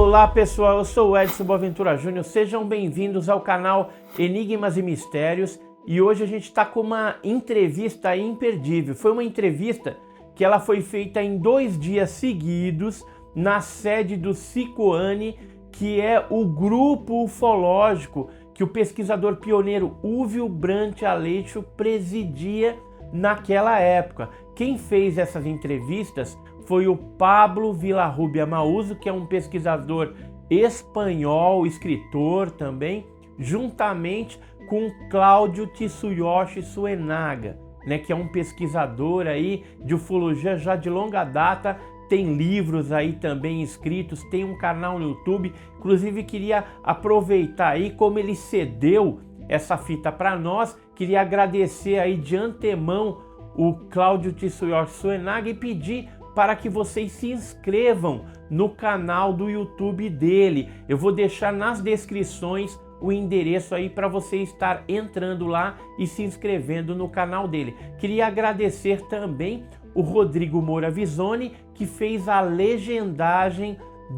Olá pessoal, eu sou o Edson Boaventura Júnior, sejam bem-vindos ao canal Enigmas e Mistérios e hoje a gente está com uma entrevista imperdível. Foi uma entrevista que ela foi feita em 2 dias seguidos na sede do Cicoane, que é o grupo ufológico que o pesquisador pioneiro Húvio Brant Aleixo presidia naquela época. Quem fez essas entrevistas foi o Pablo Villarrubia Mauzo, que é um pesquisador espanhol, escritor também, juntamente com Cláudio Tsuyoshi Suenaga, né, que é um pesquisador aí de ufologia já de longa data, tem livros aí também escritos, tem um canal no YouTube. Inclusive queria aproveitar aí, como ele cedeu essa fita para nós, queria agradecer aí de antemão o Cláudio Tsuyoshi Suenaga e pedir para que vocês se inscrevam no canal do YouTube dele. Eu vou deixar nas descrições o endereço aí para você estar entrando lá e se inscrevendo no canal dele. Queria agradecer também o Rodrigo Moura Visoni, que fez a legendagem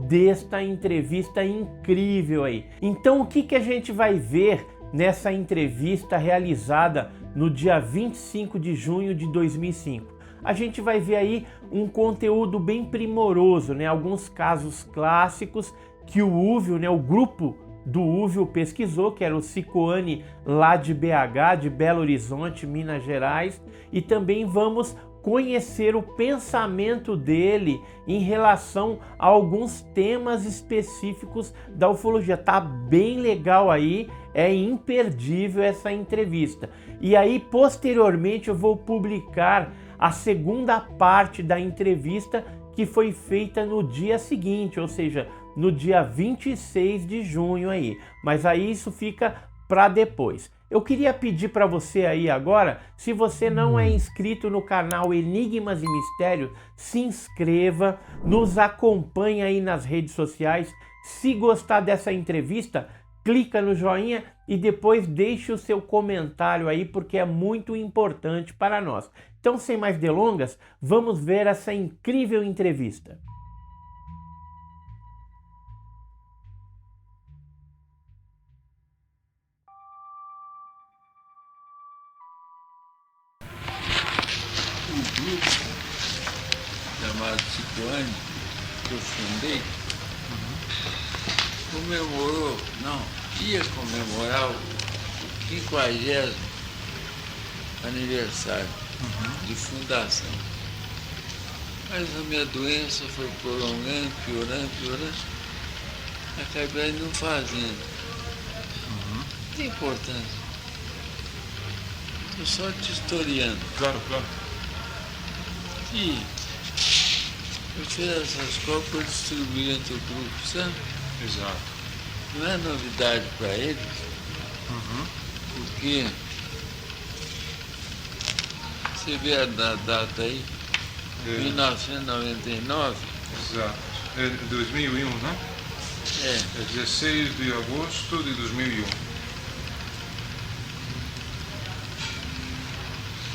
desta entrevista incrível aí. Então o que a gente vai ver nessa entrevista realizada no dia 25 de junho de 2005? A gente vai ver aí um conteúdo bem primoroso, né? Alguns casos clássicos que o Húvio, né? O grupo do Húvio pesquisou, que era o Cicoane lá de BH, de Belo Horizonte, Minas Gerais, e também vamos conhecer o pensamento dele em relação a alguns temas específicos da ufologia. Tá bem legal aí, é imperdível essa entrevista. E aí, posteriormente, eu vou publicar a segunda parte da entrevista, que foi feita no dia seguinte, ou seja, no dia 26 de junho aí. Mas aí isso fica para depois. Eu queria pedir para você aí agora, se você não é inscrito no canal Enigmas e Mistérios, se inscreva, nos acompanhe aí nas redes sociais. Se gostar dessa entrevista, clica no joinha e depois deixe o seu comentário aí, porque é muito importante para nós. Então, sem mais delongas, vamos ver essa incrível entrevista. O grupo chamado Cicoane, que eu fundei, ia comemorar o 50º aniversário de fundação. Mas a minha doença foi prolongando, piorando, acabei não fazendo. Não tem importância. Estou só te historiando. Claro. E eu fiz essas copas para distribuir entre o grupo, sabe? Exato. Não é novidade para eles, porque você vê a data aí, 1999. Exato. É 2001, né? É 16 de agosto de 2001.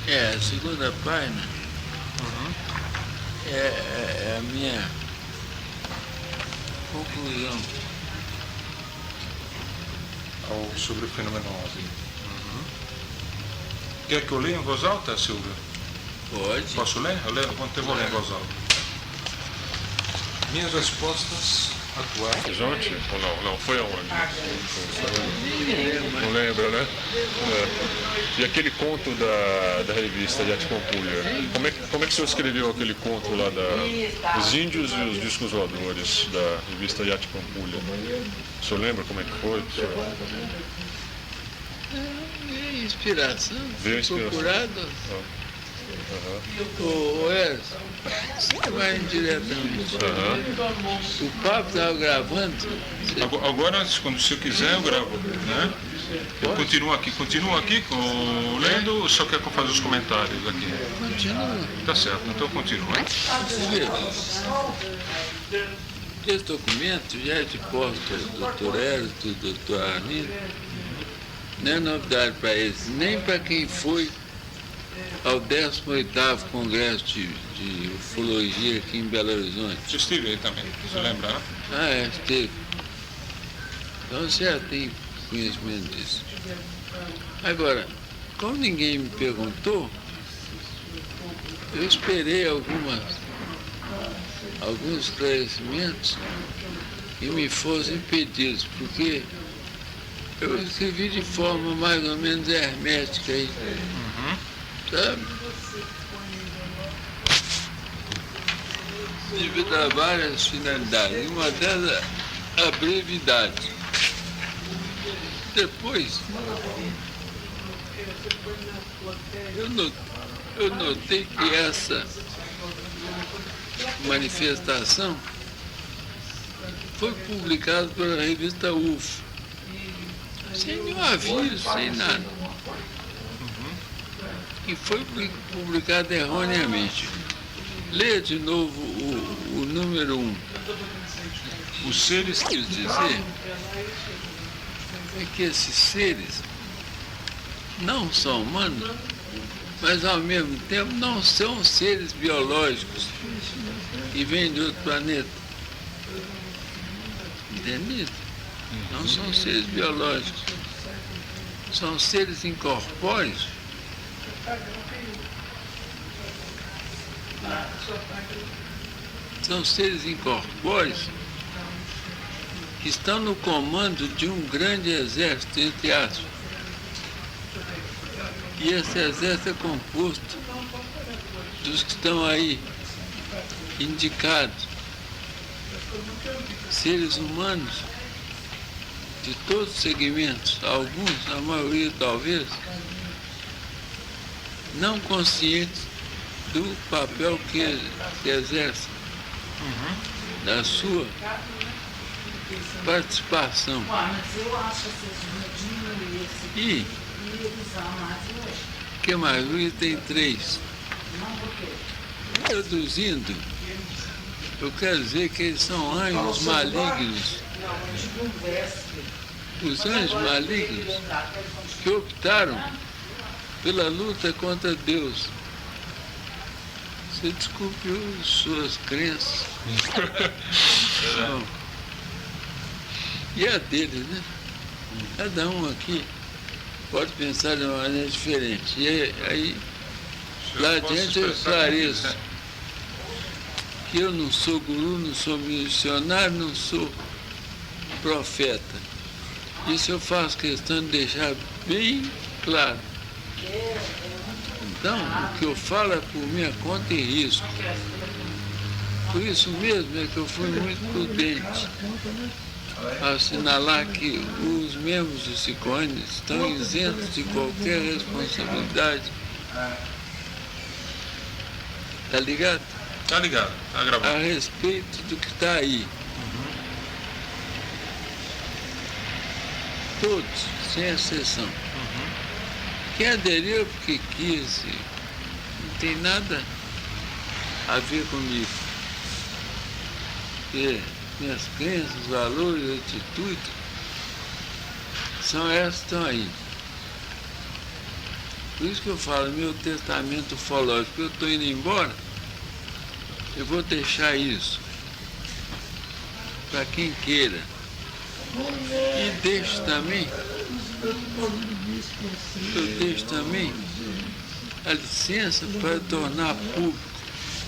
A segunda página é a minha conclusão. Sobre o fenômeno OVNI. Quer que eu leia em voz alta, Silvio? Pode. Posso ler? Eu vou ler em voz alta. Minhas respostas atuais. Horizonte? Ou não? Foi aonde? Não lembra, né? E aquele conto da revista Yati Pampulha, como é que o senhor escreveu aquele conto lá dos índios e os discos voadores da revista Yati Pampulha? O senhor lembra como é que foi? Inspiração. Veio inspiração. Procurado. Ô Edson, você vai indiretamente. O papo estava gravando. Agora, quando o senhor quiser, eu gravo, né? Eu continuo aqui lendo, ou só quer que eu faça os comentários aqui? Continua. Tá certo, então continua. Esse documento já é de posse do Dr. Hélio, do Dr. Arlindo. Não é novidade para eles, nem para quem foi ao 18º Congresso de Ufologia aqui em Belo Horizonte. Você esteve aí também, você lembra, né? Ah, é, esteve. Então você já tem conhecimento disso. Agora, como ninguém me perguntou, eu esperei alguns esclarecimentos que me fossem pedidos, porque eu escrevi de forma mais ou menos hermética aí, sabe? Devido a várias finalidades, uma delas a brevidade. Depois, eu notei que essa manifestação foi publicada pela revista UFO, sem nenhum aviso, sem nada. E foi publicada erroneamente. Leia de novo o número 1. Os seres que Quer dizer é que esses seres não são humanos, mas ao mesmo tempo não são seres biológicos que vêm de outro planeta. Entendido? Não são seres biológicos. São seres incorpóreos. São seres incorpóreos que estão no comando de um grande exército, entre aspas. E esse exército é composto dos que estão aí indicados, seres humanos de todos os segmentos, alguns, a maioria talvez, não conscientes do papel que exercem, da sua participação. E o que mais? O item 3. Traduzindo, eu quero dizer que eles são anjos malignos. Os anjos malignos que optaram pela luta contra Deus. Você desculpe as suas crenças. Bom, e a deles, né? Cada um aqui pode pensar de uma maneira diferente. E aí, lá adiante eu esclareço que eu não sou guru, não sou missionário, não sou profeta. Isso eu faço questão de deixar bem claro. Então, o que eu falo é por minha conta e risco. Por isso mesmo é que eu fui muito prudente a assinalar que os membros do SICONE estão isentos de qualquer responsabilidade. Tá ligado? Tá ligado, tá gravado. A respeito do que está aí. Todos, sem exceção. Quem aderiu é porque quis, não tem nada a ver comigo. Porque minhas crenças, valores, atitudes, são essas que estão aí. Por isso que eu falo, meu testamento ufológico, eu estou indo embora, eu vou deixar isso para quem queira. E deixo também a licença para tornar público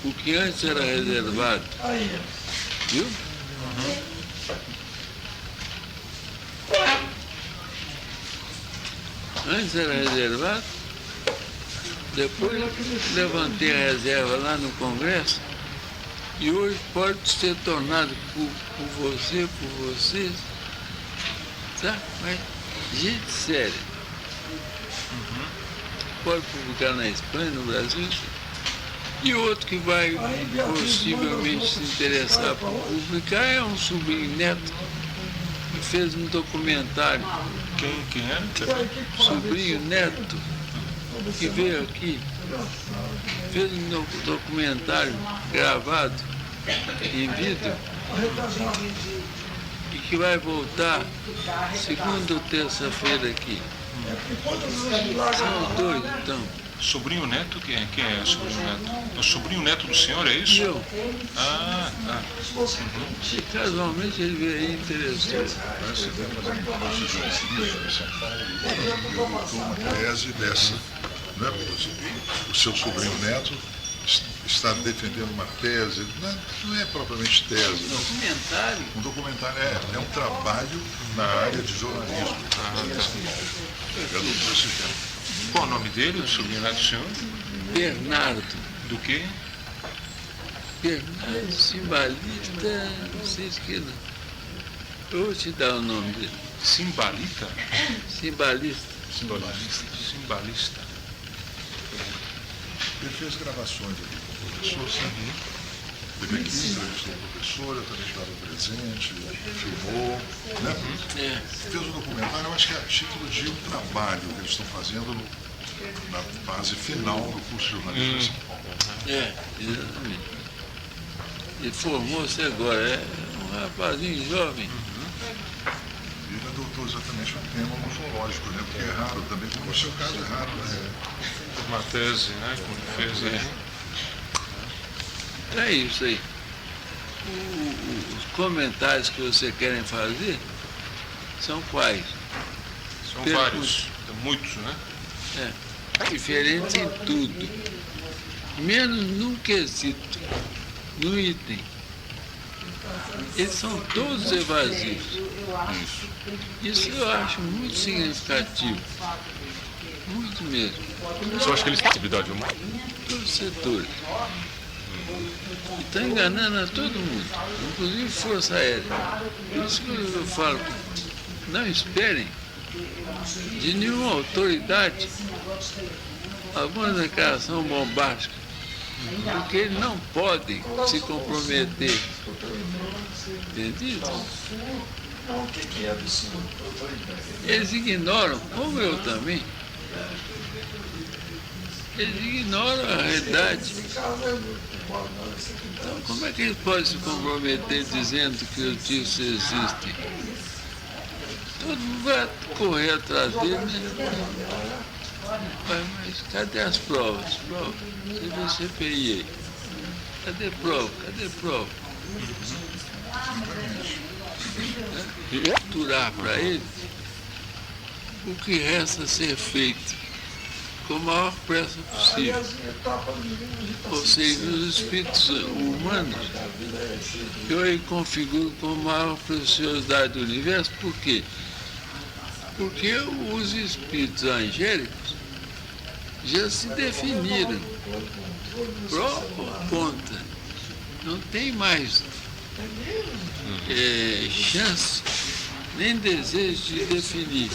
o que antes era reservado. Viu? Antes era reservado, depois levantei a reserva lá no Congresso e hoje pode ser tornado por você, por vocês, sabe? Mas gente séria. Pode publicar na Espanha, no Brasil, e outro que vai possivelmente se interessar por publicar é um sobrinho neto que fez um documentário. Quem é? Sobrinho neto que veio aqui, fez um documentário gravado em vídeo e que vai voltar segunda ou terça-feira aqui. São dois, então. Sobrinho neto, quem é o sobrinho neto? O sobrinho neto do senhor, é isso? Eu. Ah, tá. E casualmente ele veio aí interessante. Você publicou uma tese dessa, né? O seu sobrinho neto está defendendo uma tese, não é propriamente tese, não. Documentário. Um documentário é um trabalho na área de jornalismo. Qual o nome dele, o sobrinho neto do senhor? Bernardo. Do quê? Bernardo, simbalista, não sei o que não. Eu vou te dar o nome dele. Simbalita? Simbalista. Simbalista. Ele fez gravações aqui com o professor, sabe? Teve aqui, entrevistou o professor, eu também estava presente, filmou, né? Fez um documentário, eu acho que é a título de um trabalho que eles estão fazendo na fase final do curso de jornalismo. Exatamente. Ele formou-se agora, é um rapazinho jovem. Ele adotou exatamente o tema museológico, né? Porque é raro também, como no seu caso é raro, né? Uma tese, né? Como ele fez aí. É isso aí. Os comentários que você querem fazer são quais? São Pergunta. vários, muitos, né? Diferentes em tudo. Menos num quesito, no item. Eles são todos evasivos. Isso eu acho muito significativo. Muito mesmo. Você acha que eles têm atividade humana? Todos os setores. Estão enganando a todo mundo, inclusive Força Aérea. Por isso que eu falo, não esperem de nenhuma autoridade alguma declaração bombástica, porque eles não podem se comprometer. Entendido? Eles ignoram, como eu também, eles ignoram a realidade. Então, como é que eles podem se comprometer dizendo que os notícias existem? Todo mundo vai correr atrás dele, né? Mas cadê as provas? Você vê CPI aí. Cadê prova? Cadê prova? Capturar para eles o que resta ser feito com a maior pressa possível. Ou seja, os espíritos humanos eu aí configuro com a maior preciosidade do universo. Por quê? Porque os espíritos angélicos já se definiram por conta. Não tem mais chance nem desejo de definir.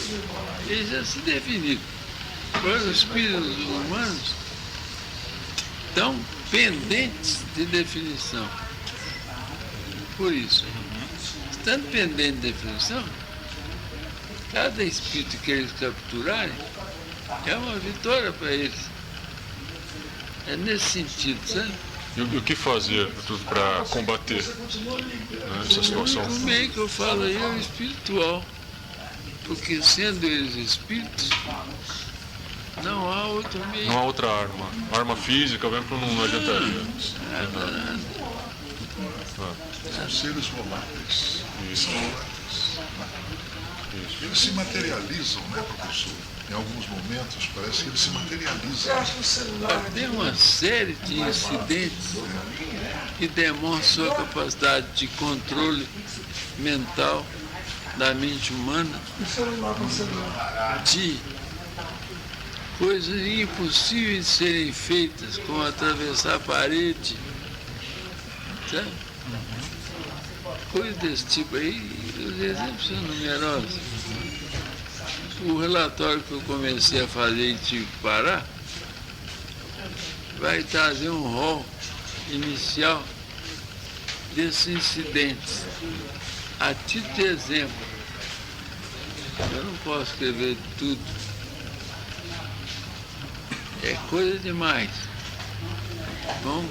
Eles já se definiram. Os espíritos humanos estão pendentes de definição. Por isso, estando pendente de definição, cada espírito que eles capturarem é uma vitória para eles. É nesse sentido, sabe? E o que fazer para combater essa situação? O meio que eu falo aí é o espiritual. Porque sendo eles espíritos, não há outro meio. Não há outra arma. Arma física, não adiantaria. Nada. São seres voláteis. Isso. Eles se materializam, né, professor? Em alguns momentos parece que eles se materializam. Tem uma série de incidentes que demonstram sua capacidade de controle mental da mente humana, de coisas impossíveis de serem feitas, como atravessar a parede, sabe? Coisas desse tipo aí, os exemplos são numerosos. O relatório que eu comecei a fazer e tive que parar vai trazer um rol inicial desses incidentes. A título de exemplo, eu não posso escrever tudo. É coisa demais. Bom,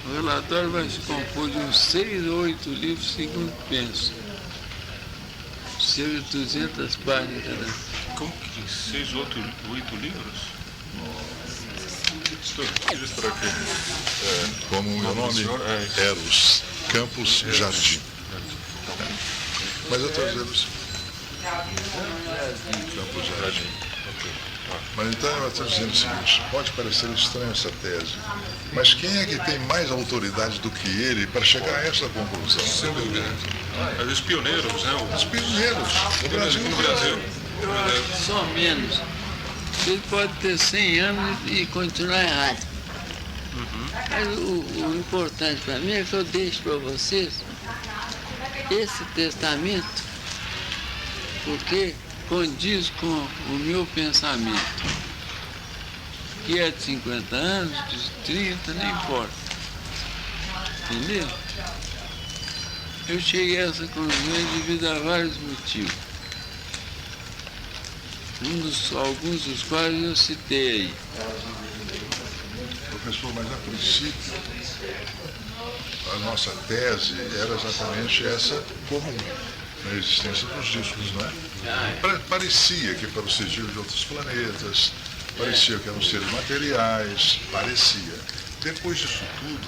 o relatório vai se compor de uns 6 ou 8 livros, segundo penso. Cerca de 200 páginas cada. Como que 6, 8 livros? Registra aqui. Como o meu nome senhor é Eros Campos Jardim. Mas eu estou dizendo assim. Campos Jardim. Mas então eu estou dizendo o seguinte, pode parecer estranha essa tese, mas quem é que tem mais autoridade do que ele para chegar a essa conclusão? Sem dúvida. Mas os pioneiros, né? Os pioneiros do Brasil. No Brasil. Só menos. Ele pode ter 100 anos e continuar errado. Mas o importante para mim é que eu deixo para vocês esse testamento, porque condiz com o meu pensamento, que é de 50 anos, de 30, não importa. Entendeu? Eu cheguei a essa conclusão devido a vários motivos. Alguns dos quais eu citei aí. Professor, mas a princípio, a nossa tese era exatamente essa comum, na existência dos discos, não é? Parecia que para o sigilo de outros planetas, parecia que eram seres materiais, parecia. Depois disso tudo,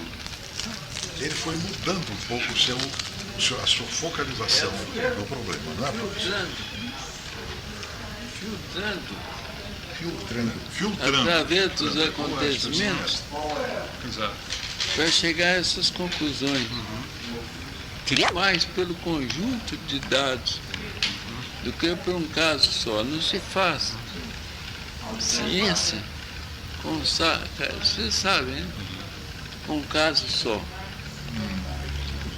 ele foi mudando um pouco a sua focalização do problema, não é, professor? Filtrando. Através dos acontecimentos, Exato. para chegar a essas conclusões. Mais pelo conjunto de dados do que por um caso só. Não se faz ciência com, vocês sabem, né? Com um caso só.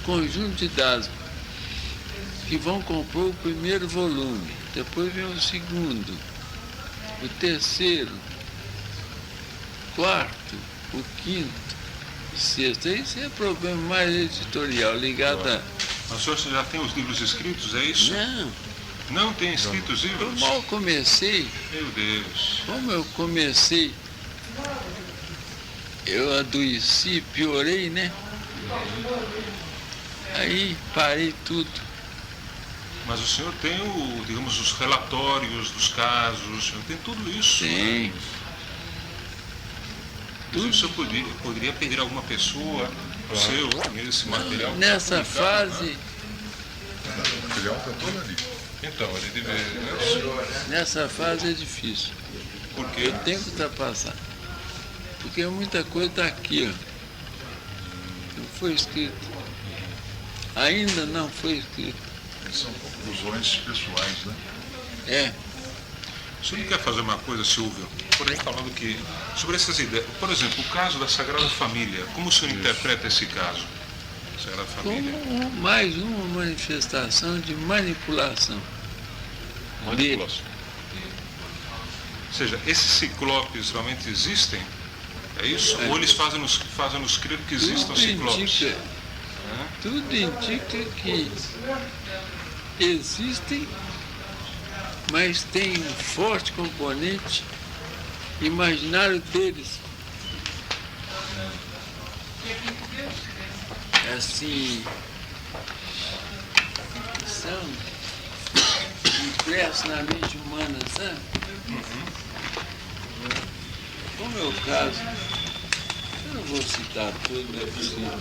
Conjunto de dados que vão compor o primeiro volume, depois vem o segundo, o terceiro, quarto, o quinto, o sexto. Isso é problema mais editorial, ligado a... Mas o senhor já tem os livros escritos, é isso? Não, Não tem escritos eu livros? mal comecei. Meu Deus. Como eu comecei, eu adoeci, piorei, né? Aí parei tudo. Mas o senhor tem, digamos, os relatórios dos casos, o senhor tem tudo isso. Tem. O senhor poderia pedir a alguma pessoa, o seu, esse material? Nessa publicado, fase, O material está todo ali. Então, ele deve... nessa fase é difícil. Por quê? Eu tenho que ultrapassar. Porque muita coisa está aqui, ó. Não foi escrito. Ainda não foi escrito. São conclusões pessoais, né? É. O senhor não quer fazer uma coisa, Silvio? Por aí falando que, sobre essas ideias, por exemplo, o caso da Sagrada Família, como o senhor interpreta esse caso? Sagrada Família? Como mais uma manifestação de manipulação. Manipulação. Ou seja, esses ciclopes realmente existem? É isso? É. Ou eles fazem-nos crer que existam ciclopes? Tudo indica que existem, mas tem um forte componente imaginário deles. Assim, são impressos na mente humana, sabe? Como é o caso, eu não vou citar tudo, não é possível.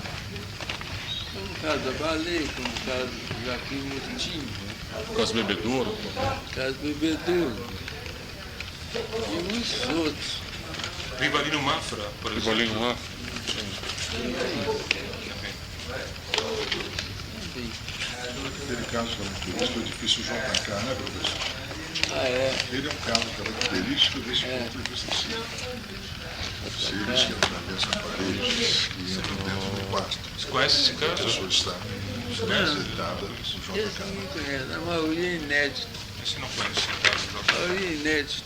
Como o caso da baleia, como o caso do Joaquim Murtinho, Caso Bebedouro. o caso do Bebedouro e muitos outros. Rivalino Mafra, por exemplo. Rivalino lá. Também. Aquele caso característico é difícil JK, né, professor? Ah, é. Ele é um caso característico desse ponto de vista assim. Seres que atravessam paredes e entram dentro do quarto. Você conhece esse A caso? pessoa está sentada no Esse JK. ninguém conhece, a maioria é inédito. Você não conhece esse caso? A maioria é inédito.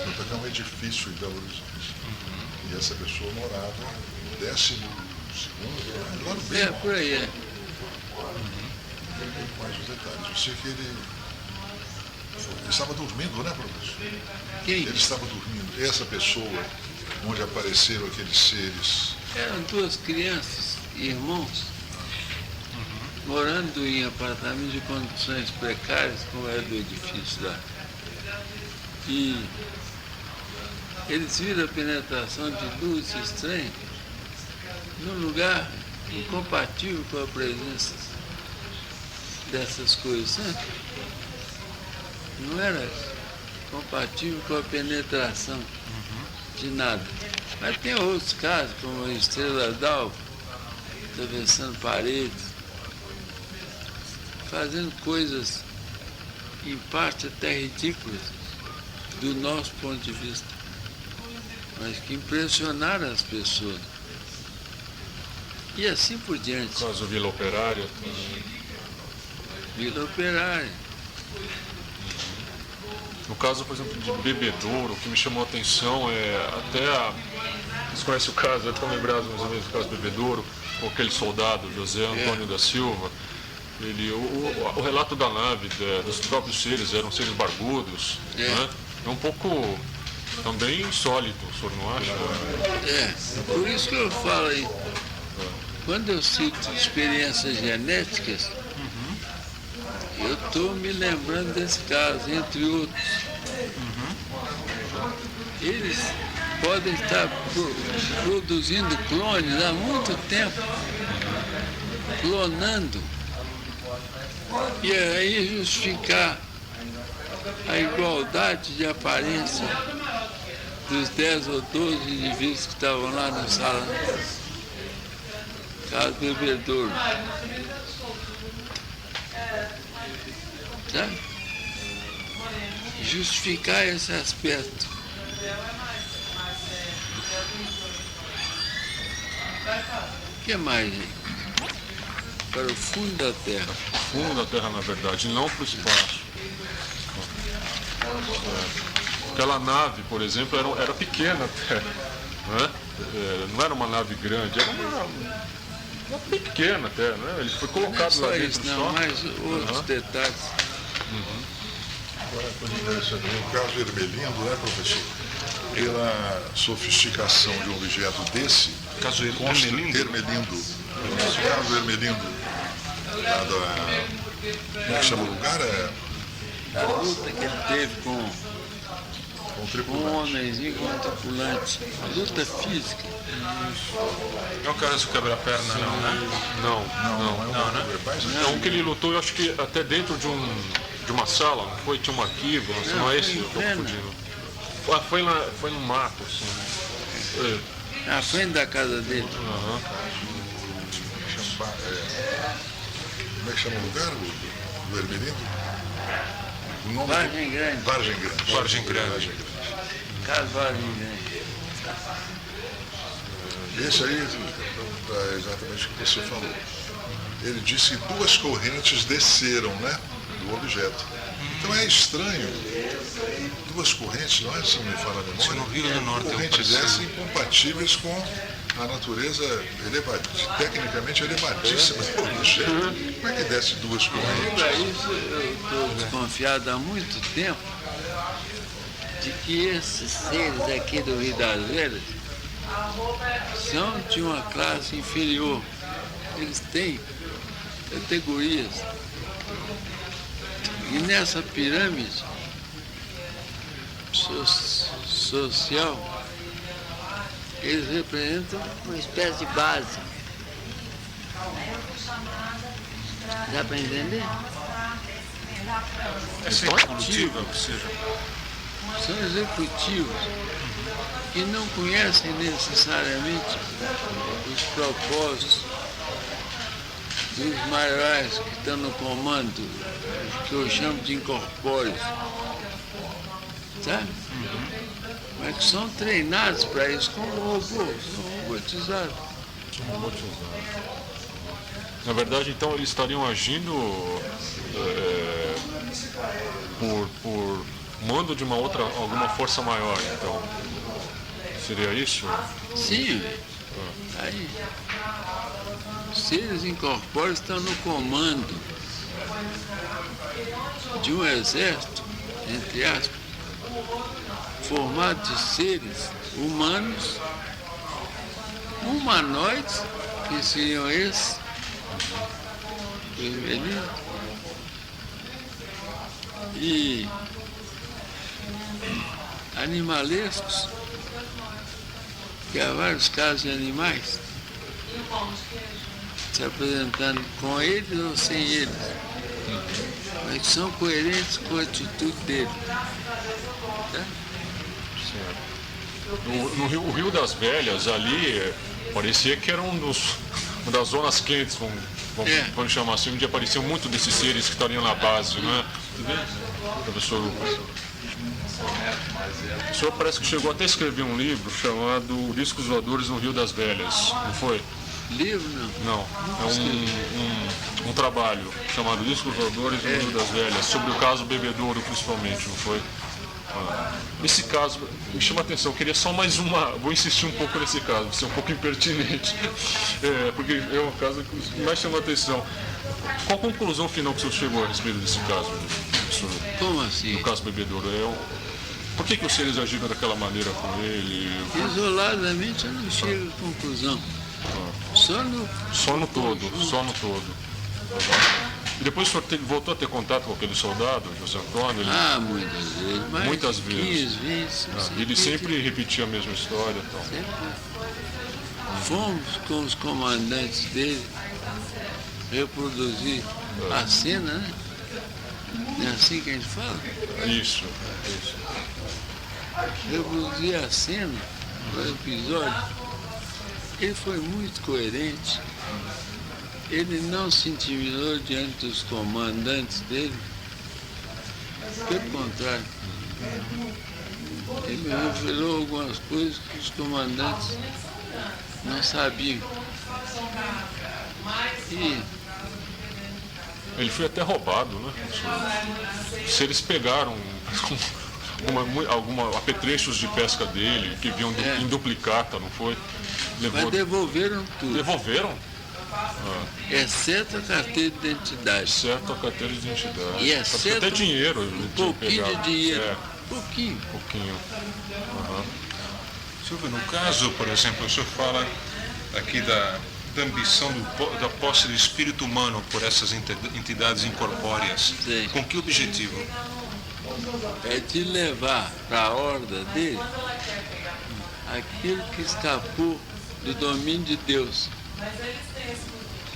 O JK é um edifício em Belo Horizonte. E essa pessoa morava no 12º, agora bem É, por aí, é. um pouco mais os detalhes. Eu sei que ele estava dormindo, né, professor? Quem? Ele estava dormindo. Essa pessoa, onde apareceram aqueles seres, Eram duas crianças, irmãos, morando em apartamentos de condições precárias, como era do edifício lá. E eles viram a penetração de luz estranha num lugar incompatível com a presença dessas coisas, né? Não era compatível com a penetração de nada. Mas tem outros casos, como a estrela d'alva, atravessando paredes, fazendo coisas, em parte até ridículas, do nosso ponto de vista, mas que impressionaram as pessoas. E assim por diante. No caso Vila Operária. Vila Operária. No caso, por exemplo, de Bebedouro, o que me chamou a atenção é até vocês conhecem o caso, estão lembrados mais ou menos do caso de Bebedouro, com aquele soldado, José Antônio da Silva. O relato da nave, dos próprios seres, eram seres barbudos, né? É um pouco também insólito, o senhor não acha? Por isso que eu falo aí, quando eu cito experiências genéticas, eu estou me lembrando desse caso, entre outros. Eles podem estar produzindo clones há muito tempo, clonando, e aí justificar a igualdade de aparência dos 10 ou 12 indivíduos que estavam lá no salão. Caso Bebedouro. Tá? Justificar esse aspecto. O que mais aí? Para o fundo da Terra. Fundo da Terra, na verdade, não para o espaço. Aquela nave, por exemplo, era pequena até, né? Não era uma nave grande, era uma bem pequena até, né? Ele foi colocado lá dentro não, só. mas outros detalhes. Agora, no caso Ermelindo, né, professor? Pela sofisticação de um objeto desse, Caso Ermelindo, no caso Ermelindo, lá como é que chama o lugar? A luta que ele teve com Um um tripulante. homens e com um tripulante. Luta física. Não é o caso do quebra-perna, não, né? Não. Não, né? É um que ele lutou, eu acho que até dentro de uma sala, não foi? Tinha um arquivo, não é esse que eu estou confundindo. Foi no mato, assim. Na frente da casa dele. Como é que chama o lugar do Ermelindo? O nome Vargem Grande. Vargem Grande. Vargem Grande. Vargem Grande. Casa Vargem Grande. Esse aí é exatamente o que você falou. Ele disse que 2 correntes desceram, né, do objeto. Então é estranho. 2 correntes, não é? Se não me fala a memória. No Rio do Norte correntes essas incompatíveis com a natureza tecnicamente elevadíssima do objeto. Como é que desce 2 correntes? Para isso eu estou desconfiado há muito tempo de que esses seres aqui do Rio das Velhas são de uma classe inferior. Eles têm categorias. E nessa pirâmide social, eles representam uma espécie de base. Dá para entender? Essa é evolutiva, ou seja, São executivos que não conhecem necessariamente os propósitos dos maiores que estão no comando, os que eu chamo de incorpóreos, sabe? Mas que são treinados para isso como robôs, são robotizados. Na verdade, então, eles estariam agindo por mando de alguma força maior, então. Seria isso? Sim, aí. Os seres incorpóreos estão no comando de um exército, entre aspas, formado de seres humanos, humanoides, que seriam esses, vermelhinhos, e animalescos, que há vários casos de animais se apresentando com eles ou sem eles, mas que são coerentes com a atitude deles. Tá? No Rio das Velhas, ali, parecia que era uma das zonas quentes, vamos chamar assim, onde apareciam muito desses seres que estariam na base, não é? Professor Lucas. O senhor parece que chegou até a escrever um livro chamado Discos Voadores no Rio das Velhas, não foi? Livro, não? Não, é um trabalho chamado Discos Voadores no Rio das Velhas, sobre o caso Bebedouro principalmente, não foi? Esse caso me chama a atenção, eu queria só mais uma, vou insistir um pouco nesse caso, vai ser um pouco impertinente, porque é um caso que mais chama a atenção. Qual a conclusão final que o senhor chegou a respeito desse caso, professor? Como assim? Do caso Bebedouro? Por que os seres agiram daquela maneira com ele? Isoladamente eu não chego a conclusão. Só no todo. E depois o senhor voltou a ter contato com aquele soldado, José Antônio? Muitas vezes. Mas muitas vezes. 15 vezes. Ele sempre repetia a mesma história. Então. Sempre. Fomos com os comandantes dele reproduzir a cena, né? Não é assim que a gente fala? Isso. Reproduzir a cena do episódio. Ele foi muito coerente. Ele não se intimidou diante dos comandantes dele. Pelo contrário. Ele me revelou algumas coisas que os comandantes não sabiam. E ele foi até roubado, né? Se eles pegaram apetrechos de pesca dele, que vinham em duplicata, não foi? Mas devolveram tudo. Devolveram? Exceto a carteira de identidade. Exceto a carteira de identidade. E exceto até dinheiro. Um pouquinho de dinheiro. Pouquinho. Silvio, no caso, por exemplo, o senhor fala aqui da ambição da posse do espírito humano por essas entidades incorpóreas. Sim. Com que objetivo? É de levar para a horda dele aquilo que escapou do domínio de Deus.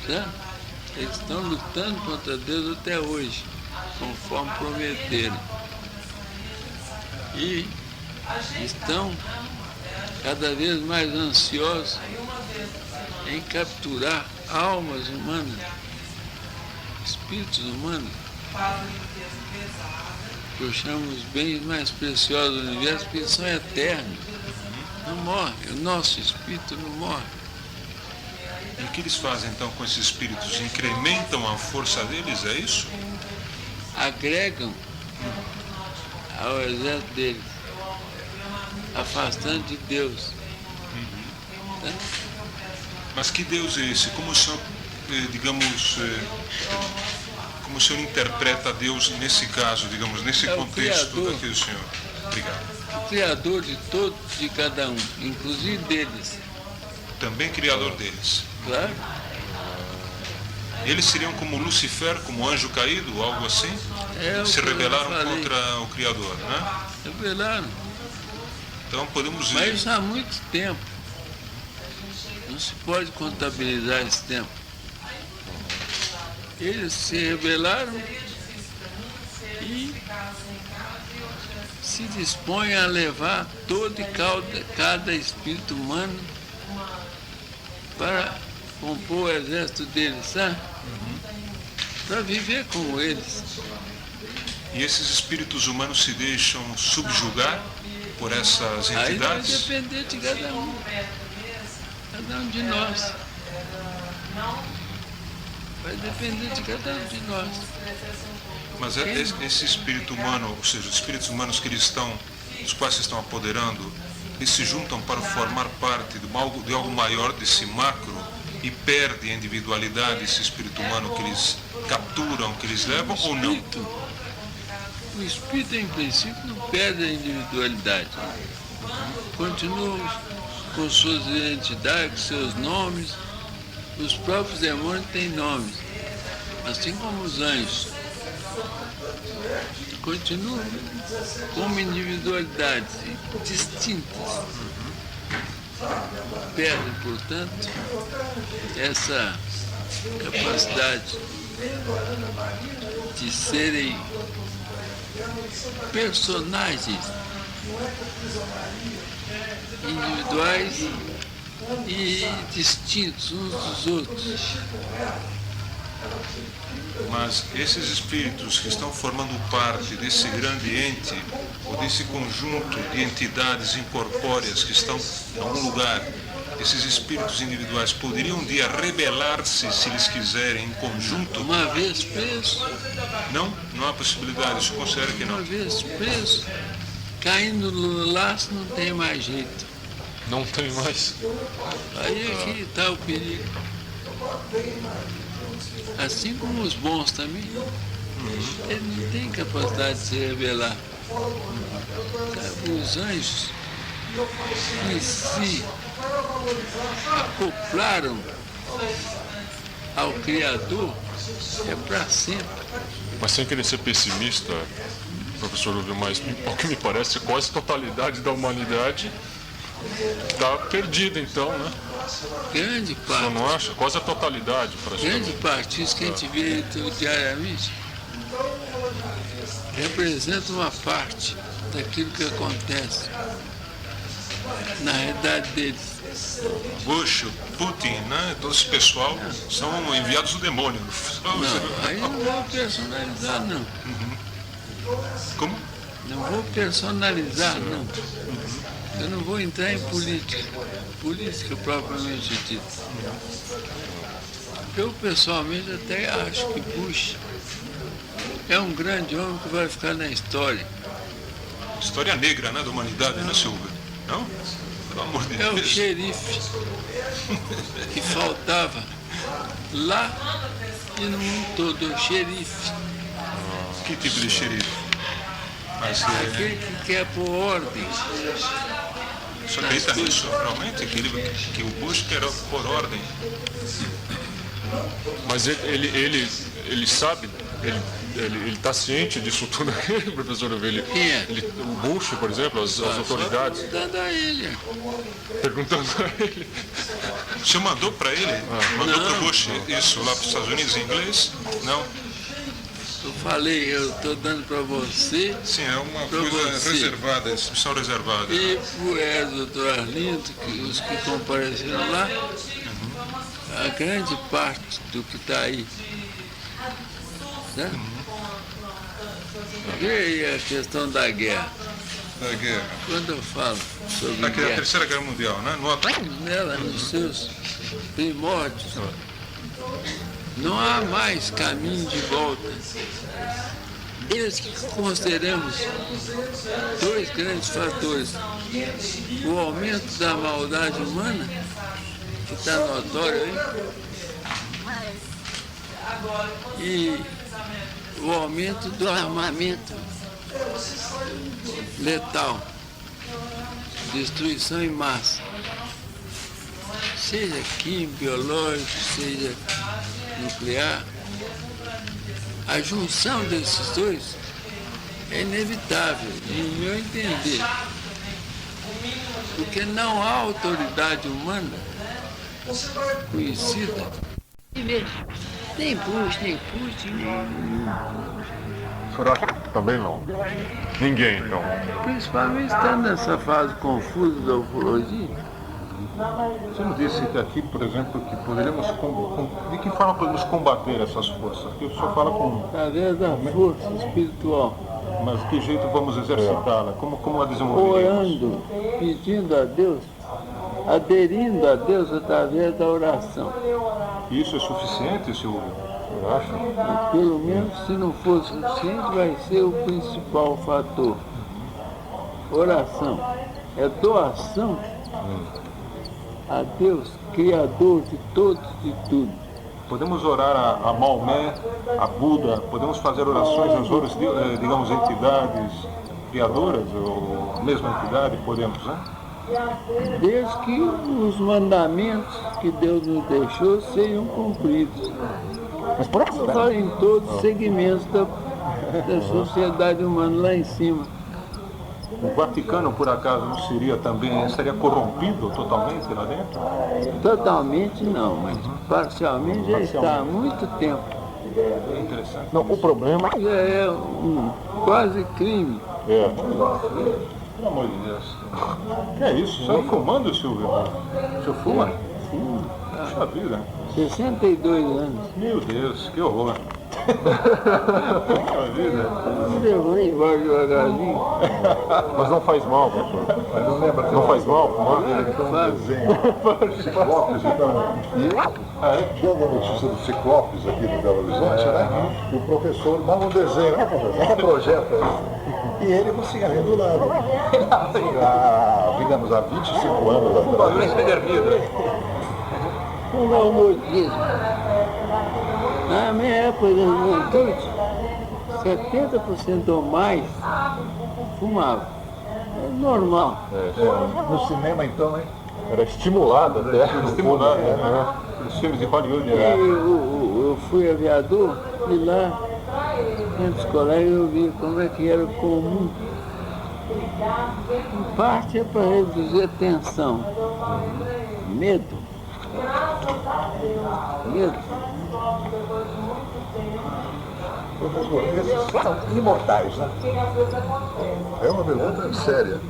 Certo? Eles estão lutando contra Deus até hoje, conforme prometeram. E estão cada vez mais ansiosos em capturar almas humanas, espíritos humanos, que eu chamo os bens mais preciosos do universo, porque eles são eternos, não morrem, o nosso espírito não morre. E o que eles fazem então com esses espíritos? Incrementam a força deles, é isso? Agregam ao exército deles, afastando de Deus. Tá? Mas que Deus é esse? Como o senhor, como o senhor interpreta Deus nesse caso, digamos, nesse contexto daqui do senhor? Obrigado. O Criador de todos, de cada um, inclusive deles. Também Criador deles. Claro. Eles seriam como Lucifer, como anjo caído, algo assim? Se rebelaram contra o Criador, né? Rebelaram. Então podemos dizer... Mas isso há muito tempo. Não se pode contabilizar esse tempo. Eles se rebelaram e se dispõem a levar todo e cada espírito humano para compor o exército deles, sabe? Para viver como eles. E esses espíritos humanos se deixam subjugar por essas entidades? Aí vai depender de cada um de nós. Vai depender de cada um de nós. Mas esse espírito humano, ou seja, os espíritos humanos dos quais se estão apoderando, eles se juntam para formar parte de algo maior, desse macro, e perde a individualidade, esse espírito humano que eles capturam, que eles levam, ou não? O espírito, em princípio, não perde a individualidade. Continua com suas identidades, seus nomes. Os próprios demônios têm nomes, assim como os anjos. Continuam como individualidades distintas. perdem, portanto, essa capacidade de serem personagens individuais e distintos uns dos outros. Mas esses espíritos que estão formando parte desse grande ente, ou desse conjunto de entidades incorpóreas que estão em algum lugar, esses espíritos individuais poderiam um dia rebelar-se, se eles quiserem, em conjunto? Uma vez preso, Não há possibilidade, isso considera que não. uma vez preso, caindo no laço não tem mais jeito. Não tem mais. Aí é que está o perigo. Assim como os bons também. Eles não têm capacidade de se rebelar. Os anjos em si acoplaram ao Criador é para sempre. Mas sem querer ser pessimista, professor Lúvio, mas ao que me parece, quase a totalidade da humanidade está perdida, então, né? Grande Você parte. não acha? Quase a totalidade, praticamente. Grande parte, isso que a gente vê diariamente, representa uma parte daquilo que acontece na realidade deles. Bush, Putin, né? Todo esse pessoal são enviados do demônio. Não, aí eu não vou personalizar, não. Como? Não vou personalizar, não. Eu não vou entrar em política propriamente dita. Eu, pessoalmente, até acho que Bush é um grande homem que vai ficar na história. História negra, né, da humanidade, né, Silvio? Não? Pelo amor de É o Deus. xerife que faltava lá e no mundo todo, é o xerife. Que tipo de xerife? Mas Aquele que quer pôr ordem. você acredita nisso, realmente? Que o Bush quer pôr ordem? Mas ele sabe, ele está ciente disso tudo aqui, professor Lúvio. Quem é? O Bush, por exemplo, as autoridades, Só dando a ele. perguntando a ele. Você mandou para ele? Mandou Não. para o Bush isso lá para os Estados Unidos em inglês? Não? Eu falei, eu estou dando para você Sim, é uma Pra coisa você. reservada, inscrição reservada. e para o doutor Arlindo, os que compareceram lá, a grande parte do que está aí. Né? E aí a questão da guerra. Da guerra. Quando eu falo sobre Aqui é a guerra, Terceira Guerra Mundial, né? No ataque. nela, nos seus primórdios, não há mais caminho de volta. Desde que consideramos dois grandes fatores. O aumento da maldade humana, que está notório aí, e o aumento do armamento letal, destruição em massa, seja químico, biológico, seja nuclear. A junção desses dois é inevitável, no meu entender, porque não há autoridade humana conhecida, nem Bush, nem Putin, nem... O senhor acha que também não? Ninguém, então. Principalmente estando nessa fase confusa da ufologia. Você não disse que aqui, por exemplo, que poderíamos... De que forma podemos combater essas forças? Porque o senhor fala com... Através da força espiritual, Mas de que jeito vamos exercitá-la? Como a desenvolveremos? orando, pedindo a Deus, aderindo a Deus através da oração. Isso é suficiente, senhor acha? Pelo menos, se não for suficiente, vai ser o principal fator. Oração é doação a Deus, Criador de todos e de tudo. Podemos orar a Maomé, a Buda, podemos fazer orações às outras, digamos, entidades criadoras, ou a mesma entidade, podemos, né? Desde que os mandamentos que Deus nos deixou sejam cumpridos. Mas por Eu falo em todos os segmentos da sociedade humana lá em cima. O Vaticano, por acaso, não seria também, seria corrompido totalmente lá dentro? Totalmente não, mas parcialmente já está há muito tempo. É interessante. Não, o problema Já é quase crime. é. Pelo amor de Deus. Que é isso? Você está fumando, Silvio? O senhor fuma? Sim, Puxa vida. 62 anos. Meu Deus, que horror. Puxa vida. Eu vou embora devagarzinho. Mas não faz mal, pastor. Mas não lembra que Não faz mal fumar? tem um desenho, Ciclopes, então. Dando a notícia do Ciclopes aqui no Belo Horizonte, né? E o professor manda um desenho, né, professor? Projeta. E ele com o cigarrinho do lado. Digamos, há 25 anos atrás. Um valmortismo. Na minha época da juventude, 70% ou mais fumava. É normal. No cinema, então, hein? Era estimulado até. Estimulado, né? Os filmes de Hollywood. E eu fui aviador e lá, entre os colegas, eu vi como é que era comum. Em parte é para reduzir a tensão. Medo. Medo. Professor, esses são imortais, né? É uma pergunta séria.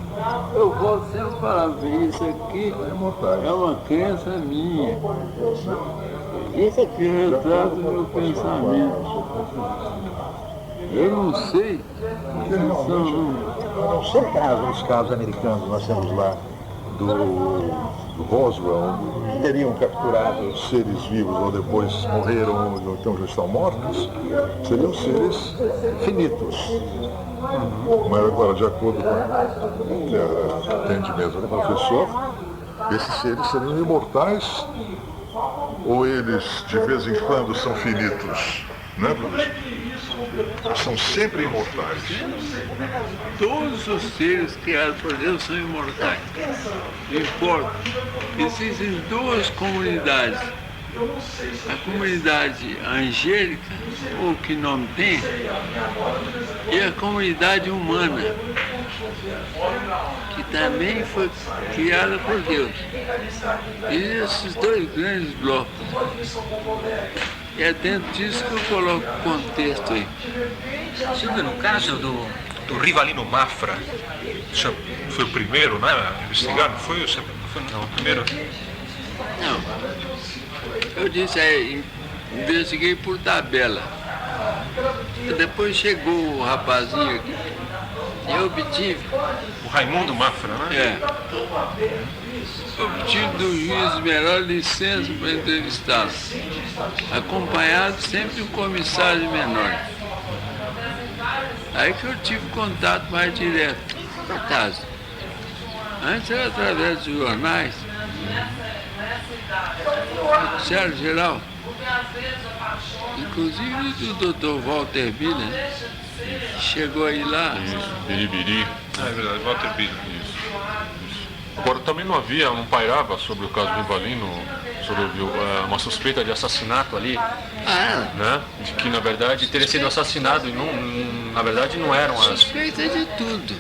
Eu volto sempre a falar, isso aqui Imortais. é uma crença minha. Isso aqui retrata o meu pensamento. Eu não sei quem são, não. Não sei os casos americanos, nós temos lá do Roswell, teriam capturado seres vivos ou depois morreram ou então já estão mortos, seriam seres finitos. Mas agora, de acordo com o que atende mesmo o professor, esses seres seriam imortais ou eles de vez em quando são finitos? Né, professor? São sempre imortais. Todos os seres criados por Deus são imortais. Não importa. Existem duas comunidades. A comunidade angélica, ou que nome tem, e a comunidade humana, que também foi criada por Deus. E esses dois grandes blocos. E é dentro disso que eu coloco o contexto aí. Silvio, no caso do Rivalino Mafra, você foi o primeiro, né, a investigar? Não foi o primeiro? Não. Eu disse aí, investiguei por tabela. Depois chegou o rapazinho aqui. E eu obtive. O Raimundo Mafra, né? Obtive do juiz melhor licença para entrevistá-lo. Acompanhado sempre de um comissário menor. Aí que eu tive contato mais direto com a casa. Antes era através dos jornais. Noticiário geral. Inclusive do Dr. Walter Biller, que chegou aí lá. Biribiri. É verdade, Walter Biller. Isso. Agora também não pairava sobre o caso do Rivalino, sobre uma suspeita de assassinato ali, né? De que na verdade teria sido assassinado e não, na verdade não eram as... Suspeita de tudo.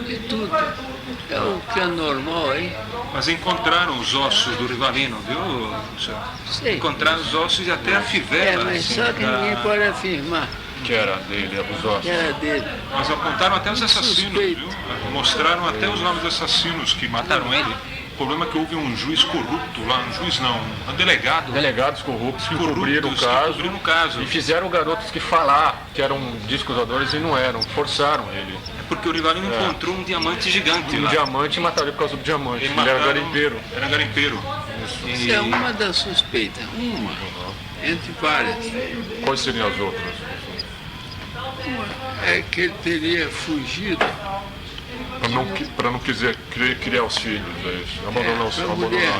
De tudo. É o que é normal aí. Mas encontraram os ossos do Rivalino, viu, senhor? Sei. Encontraram os ossos e até a fivela. Mas assim, só que ninguém pode afirmar que era dele, os ossos. que era dele. Mas apontaram até os assassinos, Suspeito. viu? Mostraram até os nomes dos assassinos que mataram ele. O problema é que houve um juiz corrupto lá, um juiz não, um delegado. Delegados corruptos que Corruptos encobriram que o caso e e fizeram garotos que falar que eram discos voadores e não eram, forçaram ele. É porque o Rivalino encontrou um diamante gigante Um lá. diamante e mataram ele por causa do diamante. Ele Ele era mataram- garimpeiro. Era garimpeiro. Isso é uma das suspeitas. Uma. Entre várias. Quais seriam as outras? É que ele teria fugido. Para não quiser criar os filhos, é isso. Abandonar os A filhos. mulher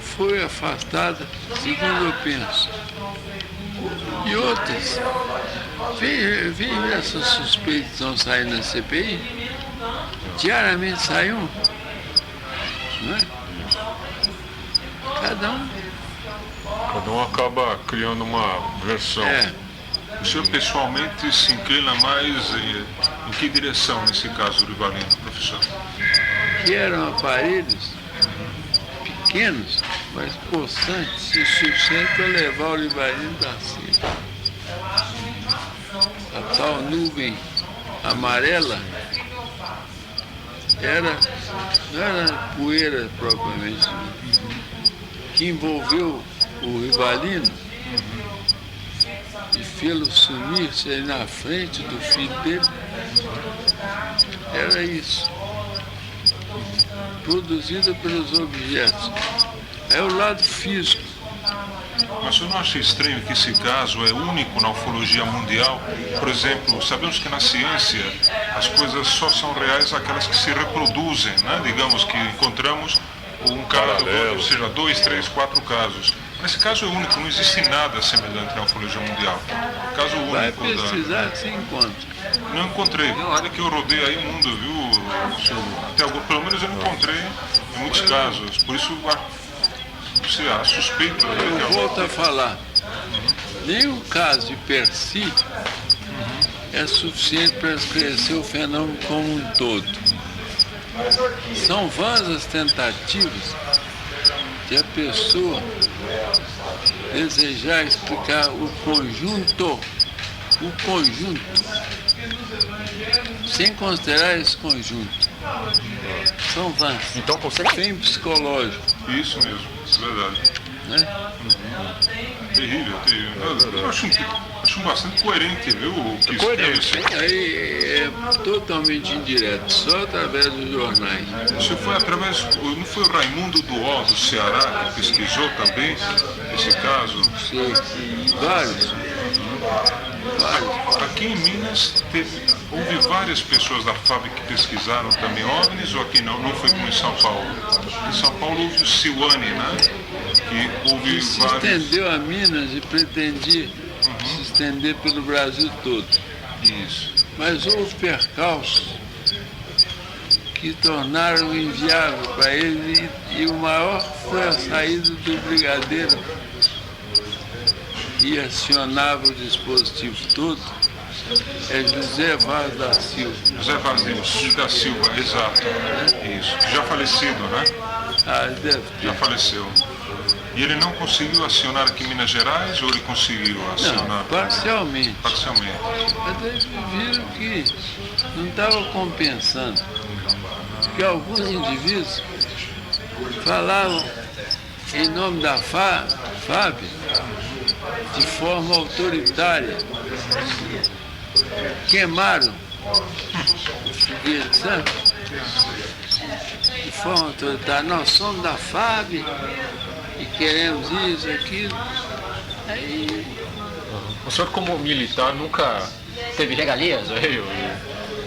foi afastada, segundo eu penso. E outras. Veja essas suspeitas que estão saindo na CPI. Diariamente sai um. Não é? Cada um. Cada um acaba criando uma versão. O senhor pessoalmente se inclina mais em que direção nesse caso do Rivalino, professor? Que eram aparelhos pequenos, mas possantes o suficiente para levar o Rivalino para cima. A tal nuvem amarela não era poeira propriamente, que envolveu o Rivalino e fê-lo sumir-se aí na frente do filho dele. Era isso, produzida pelos objetos. É o lado físico. Mas o senhor não acha estranho que esse caso é único na ufologia mundial? Por exemplo, sabemos que na ciência as coisas só são reais aquelas que se reproduzem, né? Digamos que encontramos um caso, ou seja, 2, 3, 4 casos. Nesse caso é único, não existe nada semelhante na ufologia mundial. Caso único. Vai pesquisar que você encontra. Não encontrei. Olha que eu rodei aí o mundo, viu? Até agora, pelo menos eu não encontrei em muitos casos. Por isso, você suspeito. Eu volto a falar. Nenhum caso de Percy é suficiente para esclarecer o fenômeno como um todo. São vãs as tentativas de a pessoa desejar explicar o conjunto, sem considerar esse conjunto. São vãs. Então você Bem psicológico, Isso mesmo, isso é verdade. né? Terrível, terrível. Eu acho bastante coerente, viu? O que Coerente. escreve. Aí é totalmente indireto, só através dos jornais. Isso foi através. Não foi o Raimundo Duó, do Ceará, que pesquisou também esse caso? Sei, vários. Aqui em Minas houve várias pessoas da FAB que pesquisaram também OVNIs, ou aqui não foi como em São Paulo? Em São Paulo houve o Silwane, né? Que houve Se vários. estendeu a Minas e pretendia se estender pelo Brasil todo. Isso. Mas houve percalços que tornaram inviável para ele e o maior foi a saída do brigadeiro que acionava o dispositivo todo, é José Vaz da Silva. José Vaz da Silva, exato. Isso. Já falecido, né? Ah, deve Já ter. faleceu. E ele não conseguiu acionar aqui em Minas Gerais ou ele conseguiu acionar? Não, parcialmente. Parcialmente. Mas eles viram que não estava compensando. Porque alguns indivíduos falavam em nome da FAB de forma autoritária. Queimaram o foguete, sabe? De forma autoritária. Nós somos da FAB e queremos isso, aquilo. Aí O senhor, como militar, nunca teve regalias?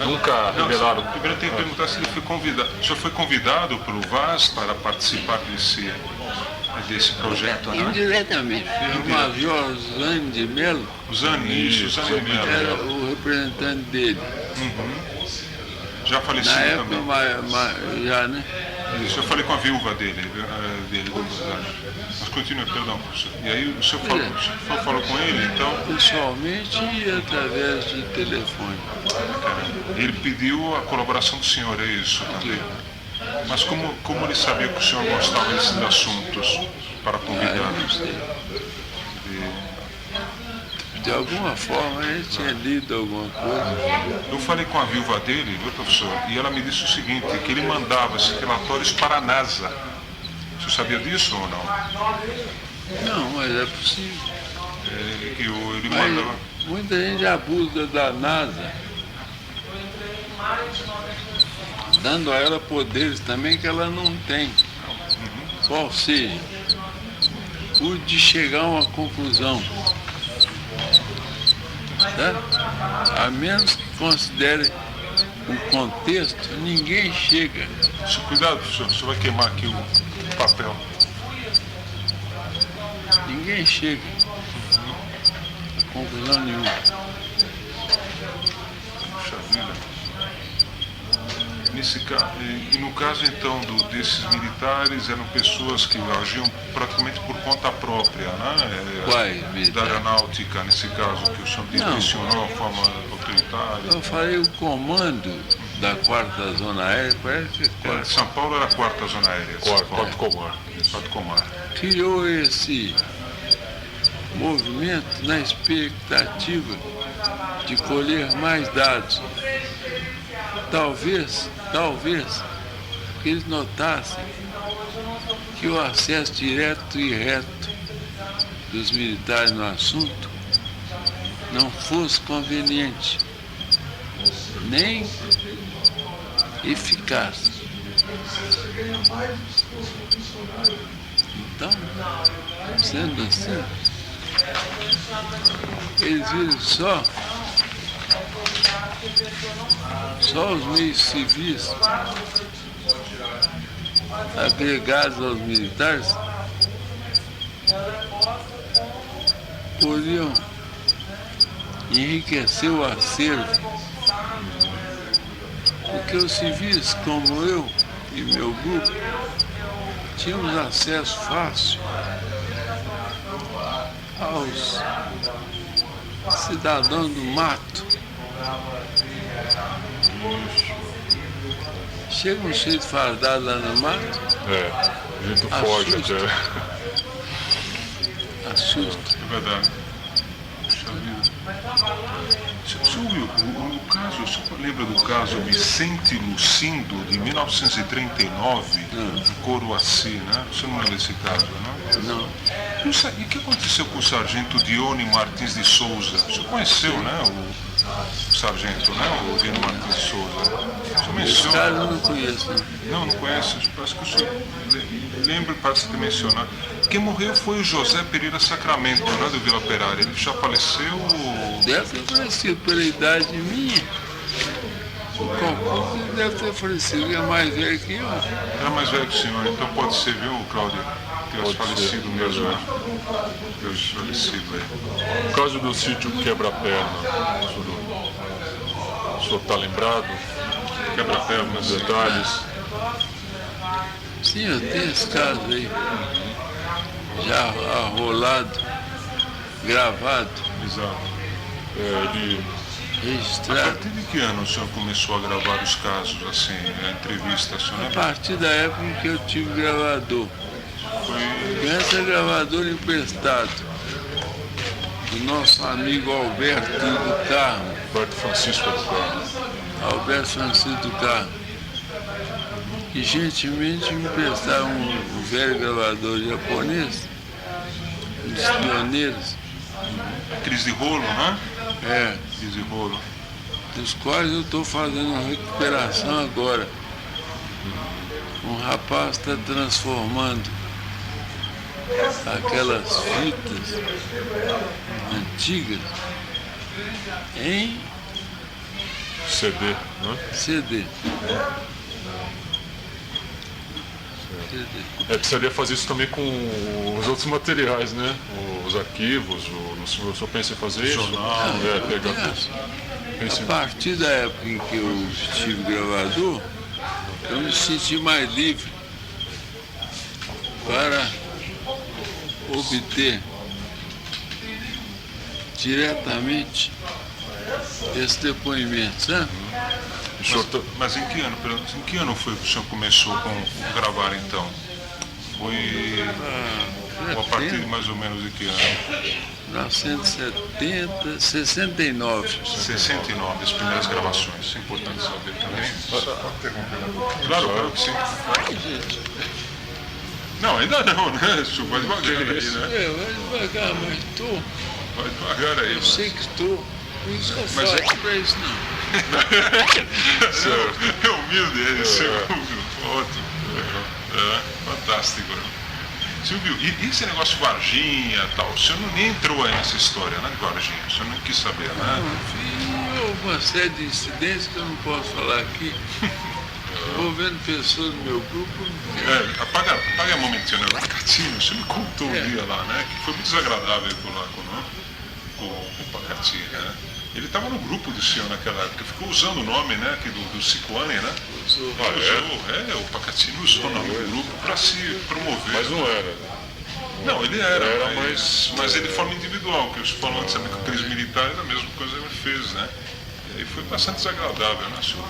Nunca revelaram? Primeiro eu tenho que perguntar se ele foi convidado. O senhor foi convidado pelo Vaz para participar desse projeto, né? indiretamente. O Major Zane de Melo O Zani, isso, o Zani de era Mello. o representante dele. Já falecido Na época, também. já, né? Isso, eu falei com a viúva dele do Zani. Mas continua, perdão, professor. E aí o senhor falou com ele, então, Pessoalmente e através de telefone. ele pediu a colaboração do senhor, é isso também. Mas como ele sabia que o senhor gostava desses assuntos para Ah, eu convidar? não sei. De alguma forma ele tinha lido alguma coisa. Eu falei com a viúva dele, viu, professor? E ela me disse o seguinte, que ele mandava esses relatórios para a NASA. Você sabia disso ou não? Não, mas é possível. Que ele Mas mandava... muita gente abusa da NASA, dando a ela poderes também que ela não tem. Qual seja, o de chegar a uma conclusão. Tá? A menos que considere o contexto, ninguém chega. Cuidado, professor, você vai queimar aqui o papel. Ninguém chega a conclusão nenhuma. Puxa vida. E no caso então desses militares, eram pessoas que agiam praticamente por conta própria, né? Quais Da militares? aeronáutica, nesse caso, que o senhor mencionou de forma autoritária. Eu falei o comando da 4ª Zona Aérea, parece que é 4ª, São Paulo era a 4ª Zona Aérea. de São Paulo. Quarto Comar. 4º Comar. criou esse movimento na expectativa de colher mais dados. Talvez que eles notassem que o acesso direto e reto dos militares no assunto não fosse conveniente, nem eficaz. Então, sendo assim, eles viram só os meios civis agregados aos militares poderiam enriquecer o acervo, porque os civis, como eu e meu grupo, tínhamos acesso fácil aos cidadãos do mato. Chega um sujeito fardado lá no mato, A gente foge Assusta. até. assusta. É verdade. Puxa vida. O caso, o senhor lembra do caso Vicente Lucindo, de 1939, em Coroaci, né? O senhor não lembra desse caso, não? Não. E o que aconteceu com o sargento Dione Martins de Souza? O senhor conheceu, né? O sargento, né? O Dione Martins de Souza. O senhor Esse mencionou? cara eu não conheço. Não. Não conhece. Parece que o senhor lembra, parece ter mencionado. Quem morreu foi o José Pereira Sacramento, né? Do Vila Operária. Ele já faleceu? Deve ter falecido pela idade minha. O Calculo deve ter falecido, ele é mais velho que eu. Era mais velho que o senhor, então pode ser, viu, Cláudio? Ter Pode falecido ser, mesmo. verdade. Ter falecido aí. O caso do sítio Quebra-Perna, o senhor está lembrado? Quebra-pernas, Os detalhes? Sim, eu tenho esse caso aí. Já arrolado, gravado, exato. A registrado. partir de que ano o senhor começou a gravar os casos, assim, a entrevista, o senhor A lembra? partir da época em que eu tive gravador. Foi Esse é gravador emprestado do nosso amigo Alberto do Carmo. Alberto Francisco do Carmo. Alberto Francisco do Carmo, que gentilmente me emprestaram um velho gravador japonês, um dos pioneiros, Cris de Rolo, né? Cris de Rolo. dos quais eu estou fazendo uma recuperação agora. Um rapaz está transformando aquelas fitas antigas em CD, né? CD. Precisaria fazer isso também com os outros materiais, né? Os arquivos, o senhor pensa em fazer isso? Jornal. Pegar. Pensa A em- partir da época em que eu estive gravador, eu me senti mais livre para obter diretamente esse depoimento, sabe? o senhor tá- Mas em que ano foi que o senhor começou a gravar, então? Foi a partir de mais ou menos de que ano? 1970, 69. 69, as primeiras gravações. Isso é importante saber também. Claro que sim. Não, ainda não, né? O senhor vai devagar aí, né? Vai devagar, mas estou. Vai devagar aí. Eu sei que estou. Por isso que eu Mas falo é- para isso não. É humilde ele, Silvio. Ótimo. Fantástico. Silvio, e esse negócio de Varginha e tal, o senhor nem entrou aí nessa história, né, de Varginha? O senhor não quis saber, né? Enfim, uma série de incidentes que eu não posso falar aqui, envolvendo pessoas do meu grupo. Apaga um momentinho, né? Pacatino, o senhor me contou um dia lá, né? Que foi muito desagradável por lá com o Pacatino, né? Ele estava no grupo do senhor naquela época, ficou usando o nome, né? Do Cicoane, né? usou. O Pacatini usou no grupo para se promover. Mas não era. Não, ele era, mas ele de forma individual, que eu falando antes também com aqueles militares, a mesma coisa ele fez, né? E foi bastante desagradável, né, senhor?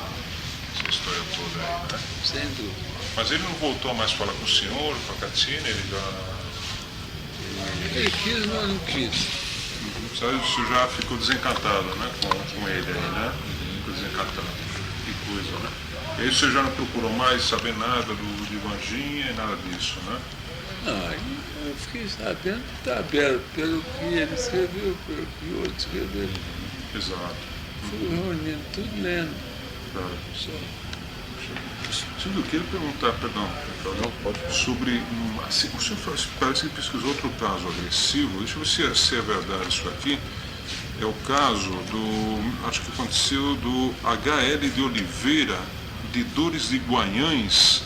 Essa história toda aí, né? Sem dúvida. Mas ele não voltou a mais falar com o senhor, o Pacatini, ele já... Ele quis, mas não quis. Sabe, o senhor já ficou desencantado, né, com ele aí, né? Ficou desencantado. Que coisa, né? E aí o senhor já não procurou mais saber nada de Vanginha e nada disso, né? Eu fiquei sabendo que está aberto pelo que ele escreveu, pelo que o outro escreveu. Exato. Fui reunindo tudo lendo. Só. Senhor, eu queria perguntar, perdão, sobre, assim, o senhor parece que pesquisou outro caso agressivo, deixa eu ver se é verdade isso aqui, é o caso acho que aconteceu do HL de Oliveira, de Dores de Guanhães,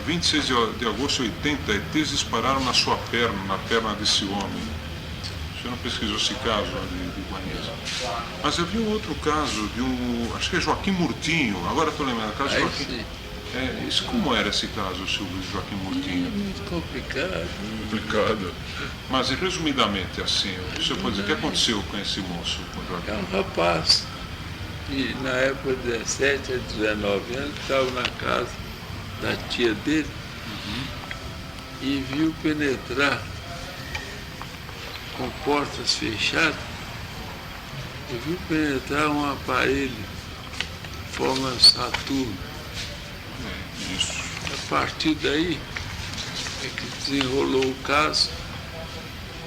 26 de agosto de 80, ETs dispararam na sua perna, na perna desse homem. O senhor não pesquisou esse caso de Guanhães? Mas havia um outro caso de acho que é Joaquim Murtinho, agora estou lembrando, o caso de Joaquim. Isso como era esse caso, o senhor Joaquim Murtinho? Muito complicado. Complicado. Mas resumidamente, assim, o senhor pode dizer, o que aconteceu com esse moço, com o Joaquim? É um rapaz que na época de 17 a 19 anos estava na casa da tia dele e viu penetrar com portas fechadas, e viu penetrar um aparelho forma Saturno. Isso. A partir daí é que desenrolou o caso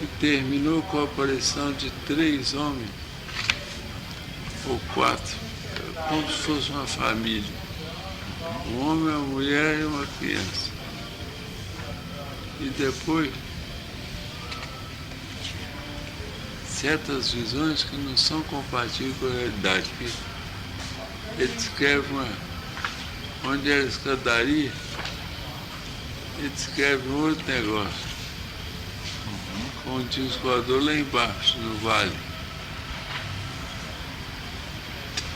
e terminou com a aparição de 3 homens ou 4, como se fosse uma família. Um homem, uma mulher e uma criança. E depois, certas visões que não são compatíveis com a realidade. Ele descreve onde era a escadaria, ele descreve um outro negócio, com um discoador lá embaixo, no vale.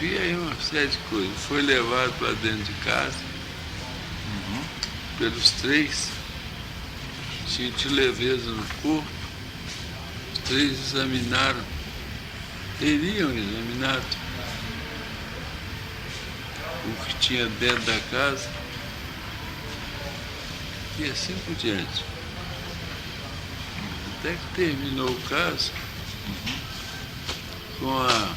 E aí uma série de coisas. Foi levado para dentro de casa, pelos 3, sentiu leveza no corpo, os 3 examinaram, teriam examinado o que tinha dentro da casa e assim por diante. Até que terminou o caso com a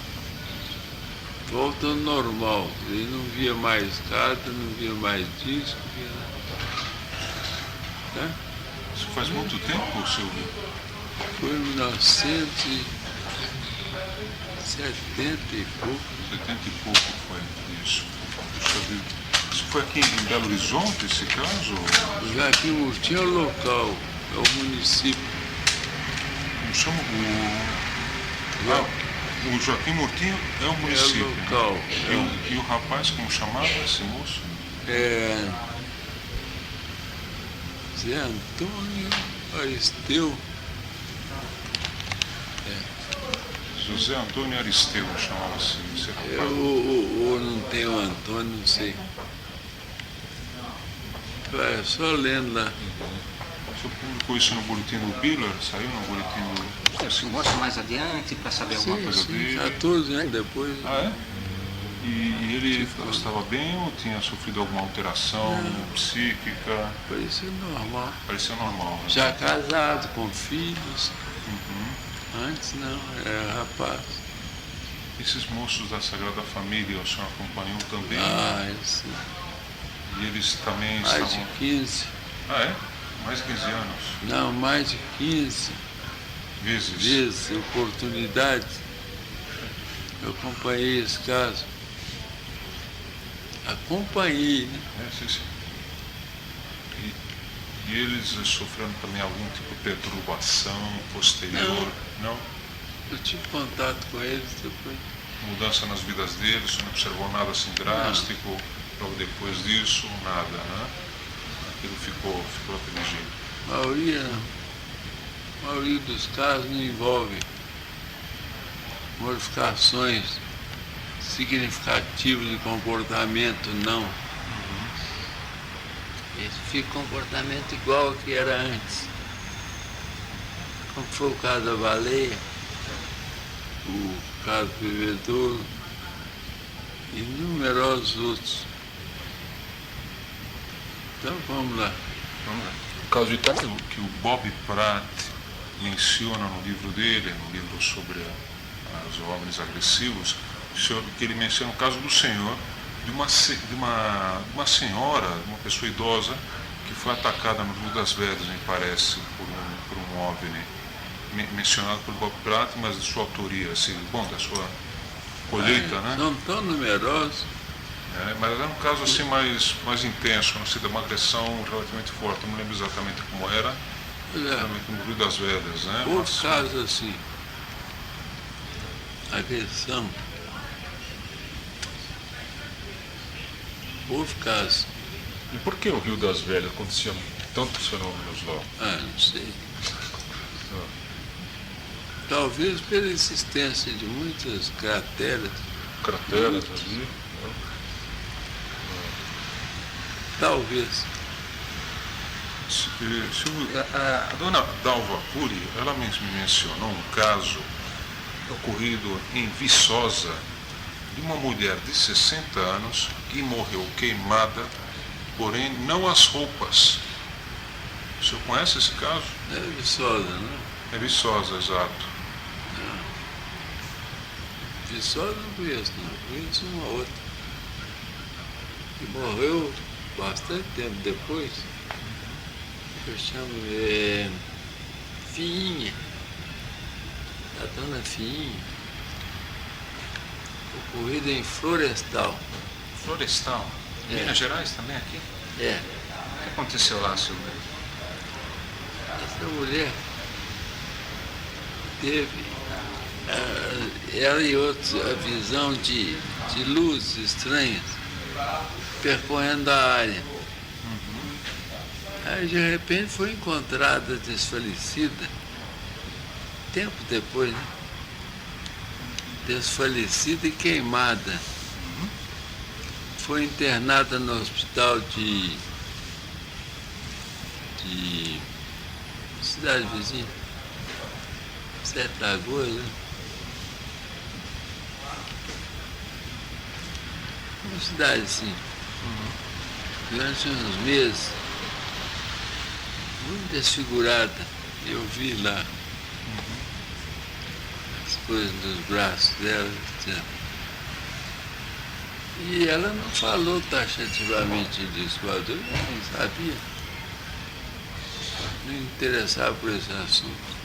volta ao normal. Ele não via mais escada, não via mais disco, via nada. Tá? Isso faz muito tempo, Silvio? Foi em 1970 e pouco. 70 e pouco foi isso. Isso foi aqui em Belo Horizonte, esse caso? O Joaquim Murtinho é o local, é o município. Como chama? O Joaquim Murtinho é o município. É o local. E o rapaz, como chamava esse moço? Zé Antônio Aristeu. José Antônio Aristeu chamava-se esse rapaz. Ou não tem o Antônio, não sei. É só lendo lá. O senhor publicou isso no boletim do Biller? Saiu no boletim do... Você mostra mais adiante para saber alguma coisa dele? 14 anos depois. Ah, é? E ele estava bem ou tinha sofrido alguma alteração psíquica? Parecia normal. Parecia normal. Né? Já casado, com filhos. Antes não, era rapaz. Esses moços da Sagrada Família, o senhor acompanhou também? Sim. E eles também mais estavam... de 15. Ah, é? Mais de 15 anos? Não, mais de 15 vezes, oportunidades. Eu acompanhei esse caso. Acompanhei, né? Sim. E eles sofrendo também algum tipo de perturbação posterior? Não? Eu tive contato com eles depois. Mudança nas vidas deles, você não observou nada assim drástico? Logo depois disso, nada, né? Aquilo ficou daquele jeito. A maioria dos casos não envolve modificações significativas de comportamento, não. Esse fica comportamento igual ao que era antes. Como foi o caso da baleia, o caso do bebedouro e numerosos outros. Então vamos lá. O caso de Itália, que o Bob Pratt menciona no livro dele, no livro sobre os OVNIs agressivos, que ele menciona o caso do senhor, de uma senhora, uma pessoa idosa, que foi atacada no Rio das Vedas, me parece, por um OVNI, mencionado por Bob Pratt, mas de sua autoria, assim, bom, da sua colheita, né? São tão numerosos. Mas era um caso assim mais intenso, não sei, de uma agressão relativamente forte, eu não lembro exatamente como era, realmente no Rio das Vedas, né? Outros casos assim, agressão. Houve casos. E por que o Rio das Velhas acontecia tantos fenômenos lá? Não sei. Talvez pela existência de muitas crateras. Crateras ali? Talvez. A dona Dalva Puri, ela me mencionou um caso ocorrido em Viçosa, de uma mulher de 60 anos que morreu queimada, porém não as roupas. O senhor conhece esse caso? É Viçosa, não? É Viçosa, exato. Viçosa não conheço, não. Conheço uma outra. Que morreu bastante tempo depois. Eu chamo Fiinha. A dona Fiinha. Ocorrida em Florestal. Florestal? Minas Gerais também aqui? É. O que aconteceu lá, Silvio? Essa mulher teve, ela e outros, a visão de luzes estranhas percorrendo a área. Aí de repente foi encontrada desfalecida, tempo depois, né? Desfalecida e queimada. Foi internada no hospital de cidade vizinha, Sete Lagoas, né? Uma cidade assim. Durante uns meses, muito desfigurada. Eu vi lá as coisas dos braços dela, etc. E ela não falou taxativamente disso, eu nem sabia. Não me interessava por esse assunto.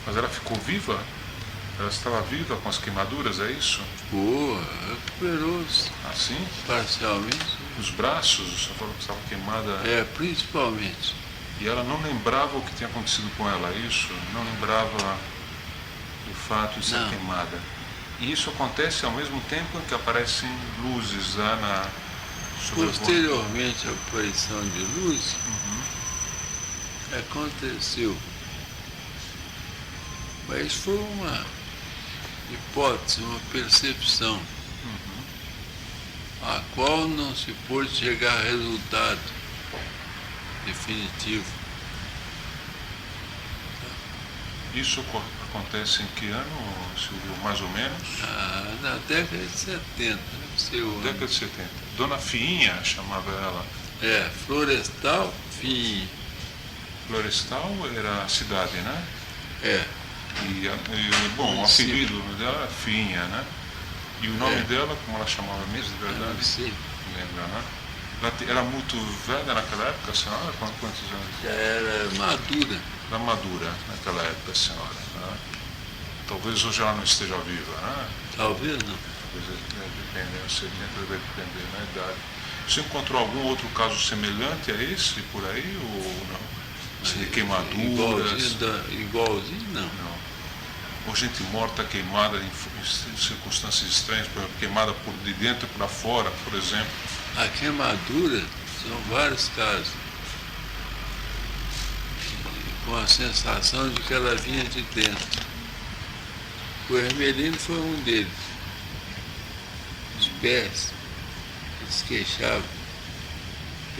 Mas ela ficou viva? Ela estava viva com as queimaduras, é isso? Recuperou-se. Assim? Parcialmente. Os braços, o senhor falou que estava queimada. Principalmente. E ela não lembrava o que tinha acontecido com ela, é isso? Não lembrava do fato de ser queimada. E isso acontece ao mesmo tempo em que aparecem luzes lá na... Posteriormente à aparição de luz, aconteceu. Mas foi uma hipótese, uma percepção, a qual não se pôde chegar a resultado definitivo. Isso acontece em que ano, Silvio, mais ou menos? Na década de 70, não sei o ano. Década de 70. Dona Fiinha chamava ela. Florestal, Fiinha. Florestal era a cidade, né? Bom, o apelido dela era Fiinha, né? E o nome dela, como ela chamava mesmo, de verdade? Não sei. Lembra, né? Ela era muito velha naquela época, a senhora? Quantos anos? Já era madura. Era madura naquela época, a senhora. Né? Talvez hoje ela não esteja viva, né? Talvez não. Depende, eu sei, sempre vai depender da idade. Você encontrou algum outro caso semelhante a esse por aí ou não? De queimaduras? Igualzinho, não. Ou gente morta queimada em circunstâncias estranhas, por exemplo, queimada de dentro para fora, por exemplo. A queimadura são vários casos, com a sensação de que ela vinha de dentro. O Hermelino foi um deles. Os pés, eles queixavam,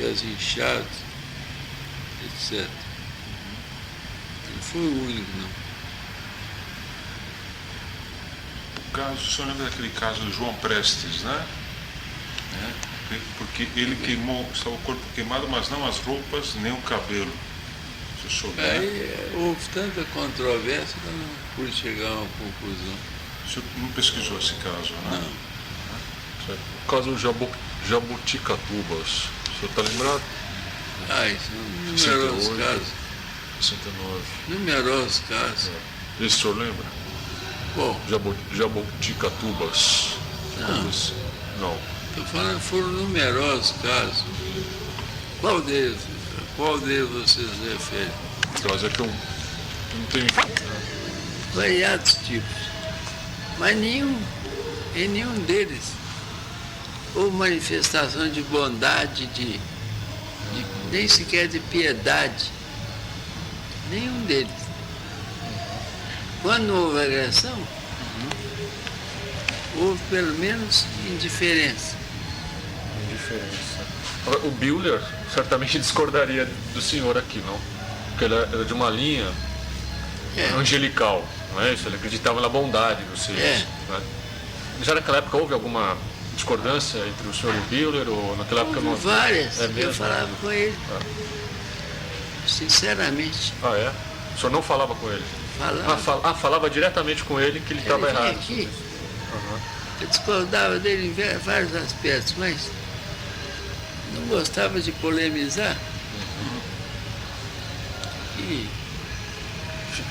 pés inchados, etc. Não foi o único, não. O senhor lembra daquele caso do João Prestes, né? Porque ele queimou, estava o corpo queimado, mas não as roupas nem o cabelo. Se o senhor lembra? Aí houve tanta controvérsia que eu não pude chegar a uma conclusão. O senhor não pesquisou esse caso, né? Não. O caso Jabuticatubas, o senhor está lembrado? São numerosos 68, casos. 69. Numerosos casos. Esse o senhor lembra? Bom, Jabuticatubas. Não. estou falando que foram numerosos casos. Qual deles vocês referem? Mas é que eu não tenho. Variados tipos. Mas em nenhum deles houve manifestação de bondade, nem sequer de piedade. Nenhum deles. Quando houve agressão, houve pelo menos indiferença. O Bühler certamente discordaria do senhor aqui, não? Porque ele era de uma linha angelical, não é isso? Ele acreditava na bondade dos seres. Né? Já naquela época houve alguma discordância entre o senhor e o Bühler? Ou naquela época não? Várias. É mesmo? Eu falava com ele. Sinceramente. Ah, é? O senhor não falava com ele? Falava. Falava diretamente com ele que ele estava Ele vinha errado. aqui. Eu discordava dele em vários aspectos, mas não gostava de polemizar. E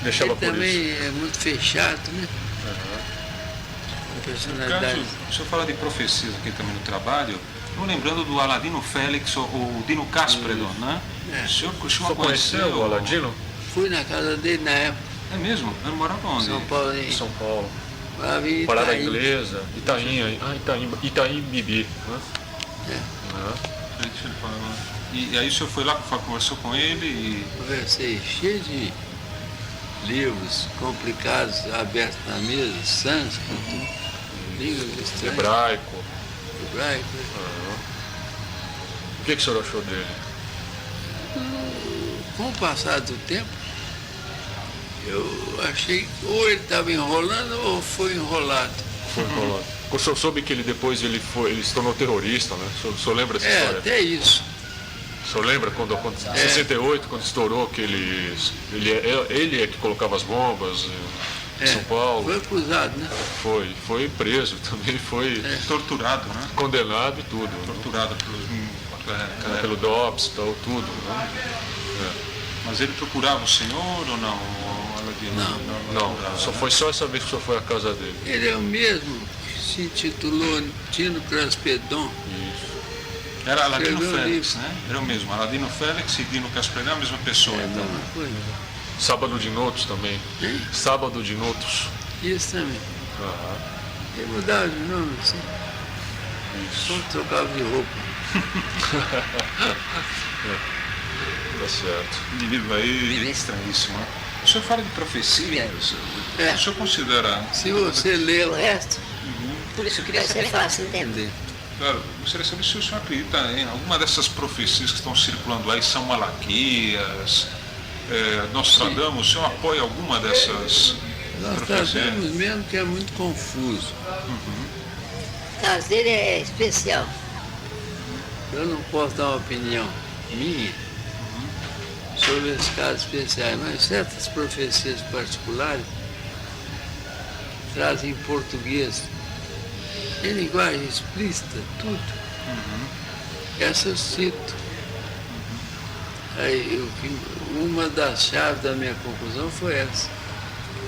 Deixava ele por também isso. é muito fechado, né? A No personalidade. caso, o senhor fala de profecias aqui também no trabalho, eu lembrando do Aladino Félix, o Dino Caspredon, né? É. O senhor O costuma senhor conheceu o Aladino? Fui na casa dele na época, É mesmo? Eu morava onde? São Paulo, em São Paulo. morava em Parada Itaim. Inglesa, Itaim Bibi. Né? Deixa ele falar. E aí o senhor foi lá, conversou com ele e... Conversei, cheio de livros complicados abertos na mesa, sânscrito, línguas estranhas, Hebraico. hebraico. O que o senhor achou dele? Com o passar do tempo, eu achei que ou ele estava enrolando ou foi enrolado. Foi enrolado. O senhor soube que ele depois ele se tornou terrorista, né? O senhor lembra essa história? Até isso. O senhor lembra quando em 68, quando estourou que ele é que colocava as bombas em São Paulo? Foi acusado, né? Foi preso também, foi Torturado, né? condenado e tudo. Torturado Pelo DOPS e tal, tudo. Né? Mas ele procurava o senhor ou não? O Aladino? Não, só essa vez que o senhor foi à casa dele. Ele é o mesmo que se intitulou Dino Caspredon. Isso. Era Aladino Escreveu um Félix, livro. né? Era o mesmo. Aladino Félix e Dino Caspredon é a mesma pessoa, É a então. mesma coisa. Sábado de Notos também. Hein? Sábado de Notos. Isso também. Ele mudava de nome, assim. Só trocava de roupa. Tá certo. Indivíduo aí estranhíssimo. Né? O senhor fala de profecia, o senhor considera... Se você ler o resto, Por isso eu queria saber. É fácil entender. Claro, gostaria de saber se o senhor acredita em alguma dessas profecias que estão circulando aí, São Malaquias, Nostradamus, o senhor apoia alguma dessas nós profecias? trazemos mesmo que é muito confuso. O caso dele é especial. Eu não posso dar uma opinião minha sobre esses casos especiais, mas certas profecias particulares trazem em português, em linguagem explícita, tudo. Essa eu cito. Aí, uma das chaves da minha conclusão foi essa.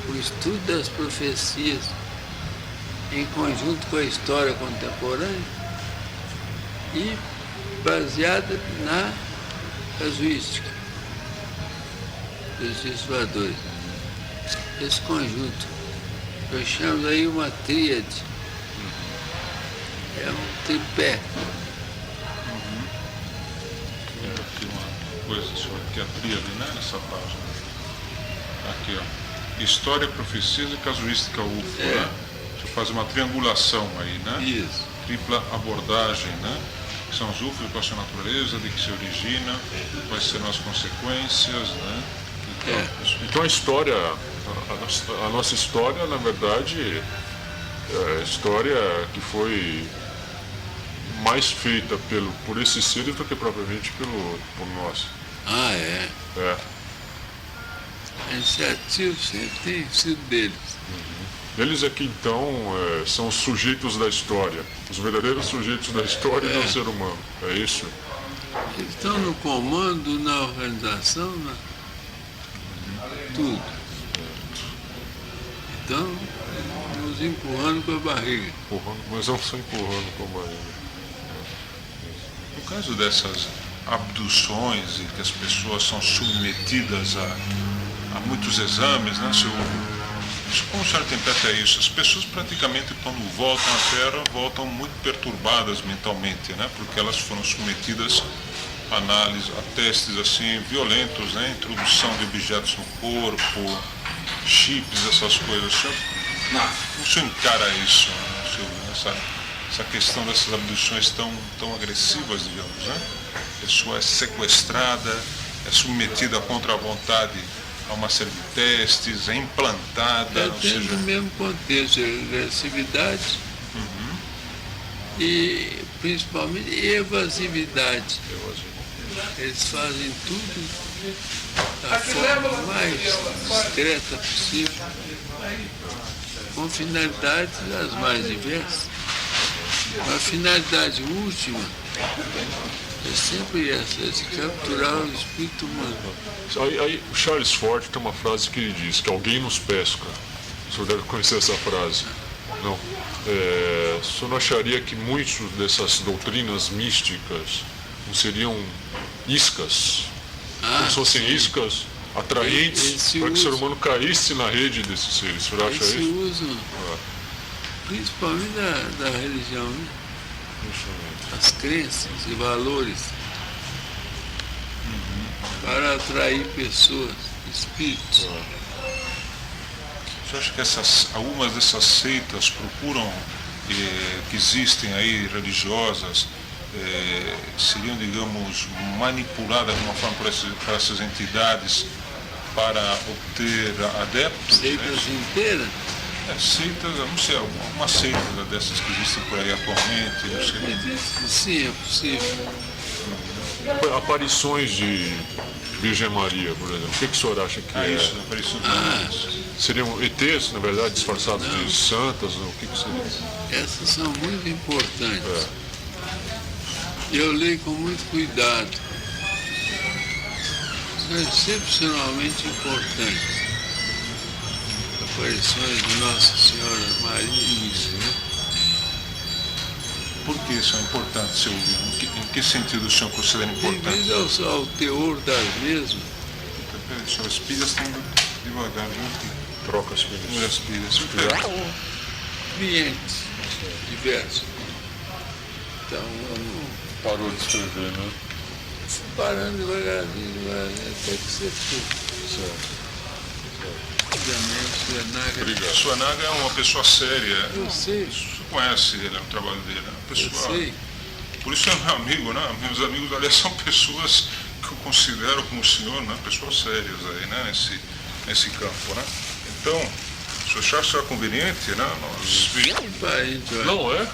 O estudo das profecias em conjunto com a história contemporânea e baseada na casuística dos legisladores. Esse conjunto, eu chamo aí uma tríade, é um tripé. Aqui uma coisa, senhor, que é a tríade, né, nessa página. Aqui, ó. História, profecias e casuística UFO, né? Deixa eu fazer uma triangulação aí, né? Isso. Tripla abordagem, né? são os UFOs, qual a sua natureza, de que se origina, quais serão as consequências, né? Então a história, a nossa história, na verdade, é a história que foi mais feita por esses seres do que propriamente por nós. Ah, é. É. A iniciativa sempre tem sido deles. Eles aqui então são os sujeitos da história, os verdadeiros sujeitos da história do ser humano, é isso? Eles estão no comando, na organização, tudo. Então, nos empurrando com a barriga. Mas não só empurrando com a barriga. No caso dessas abduções e que as pessoas são submetidas a muitos exames, né, como o senhor interpreta isso? As pessoas praticamente quando voltam à Terra voltam muito perturbadas mentalmente, né, porque elas foram submetidas a análise, a testes assim violentos, né, introdução de objetos no corpo, chips, essas coisas. O senhor encara isso, né, essa questão dessas abduções tão agressivas, digamos, né? A pessoa é sequestrada, é submetida contra a vontade a uma série de testes, é implantada. Depende do mesmo contexto, agressividade e principalmente evasividade. Eles fazem tudo da forma mais discreta possível, com finalidades as mais diversas. A finalidade última é sempre essa, é de capturar o espírito humano. Aí o Charles Fort tem uma frase que ele diz, que alguém nos pesca. O senhor deve conhecer essa frase. Não. O senhor não acharia que muitas dessas doutrinas místicas não seriam iscas? Como se fossem iscas atraentes para que o ser humano caísse na rede desses seres. O senhor acha isso? Eles se usam, principalmente da religião, né? As crenças e valores para atrair pessoas, espíritos. Você acha que algumas dessas seitas procuram, que existem aí, religiosas, seriam, digamos, manipuladas de uma forma por essas entidades para obter adeptos? Seitas inteiras? Seitas, não sei, alguma seita dessas que existem por aí atualmente, não sei. Sim, é possível. Aparições de Virgem Maria, por exemplo. O que o senhor acha que é? Isso, aparição de seriam ETs, na verdade, disfarçados de santas? O que seria? Essas são muito importantes. Eu leio com muito cuidado. São excepcionalmente importantes. Aparições de Nossa Senhora Maria. Por que são importantes, seu William? Em que sentido o senhor considera importante? Devido ao teor das mesmas. Peraí, as pilhas estão devagar, viu? Troca as pilhas. As pilhas. Clientes diversos. Então, eu não... Parou de escrever, né? Fui parando devagarinho, até que você tudo. Certo. Obrigado. O Suanaga é uma pessoa séria. Eu sei. Você conhece ele, o trabalho dele, né? Pessoa... Eu sei. Por isso é meu amigo, né? Meus amigos, aliás, são pessoas que eu considero como o senhor, né? Pessoas sérias aí, né? Nesse campo, né? Então, se o senhor achar conveniente, né? Parente, não é?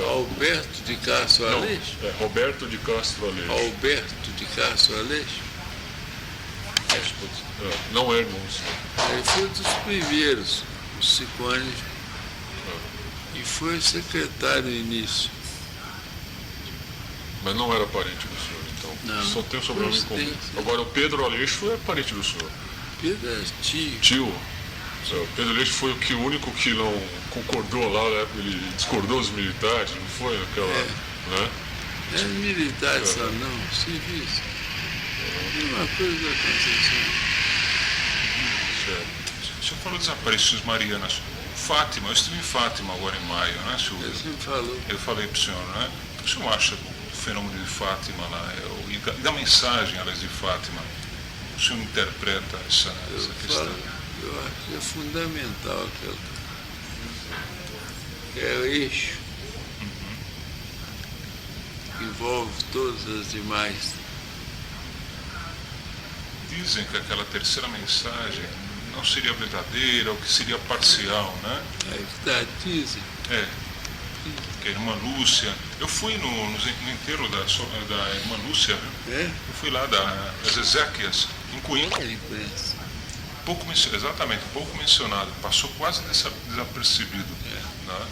Alberto de Castro Aleixo? É Roberto de Castro Aleixo. Alberto de Castro Aleixo? Não é, irmãos. Ele foi um dos primeiros, os 5 anos, e foi secretário no início. Mas não era parente do senhor, então. Não, só tem o sobrenome comum. Agora o Pedro Aleixo é parente do senhor. Pedro é tio. Tio. O Pedro Aleixo foi o único que não concordou lá, né? Ele discordou dos militares, não foi aquela. Né? Não é militar só não, civis. Uma coisa da Conceição. O senhor falou das aparições marianas. Fátima, eu estive em Fátima agora em maio, né, senhor? Você me falou. Eu falei para o senhor, né? O que o senhor acha do fenômeno de Fátima lá, e da mensagem, aliás, de Fátima? O senhor interpreta essa questão? Eu acho que é fundamental é o eixo que envolve todas as demais. Dizem que aquela terceira mensagem não seria verdadeira, ou que seria parcial, né? É que tá, dizem. Que a irmã Lúcia... Eu fui no enterro da irmã Lúcia, viu? É? Eu fui lá das Ezequias, em Coimbra. A imprensa. Exatamente, pouco mencionado. Passou quase desapercebido. Né?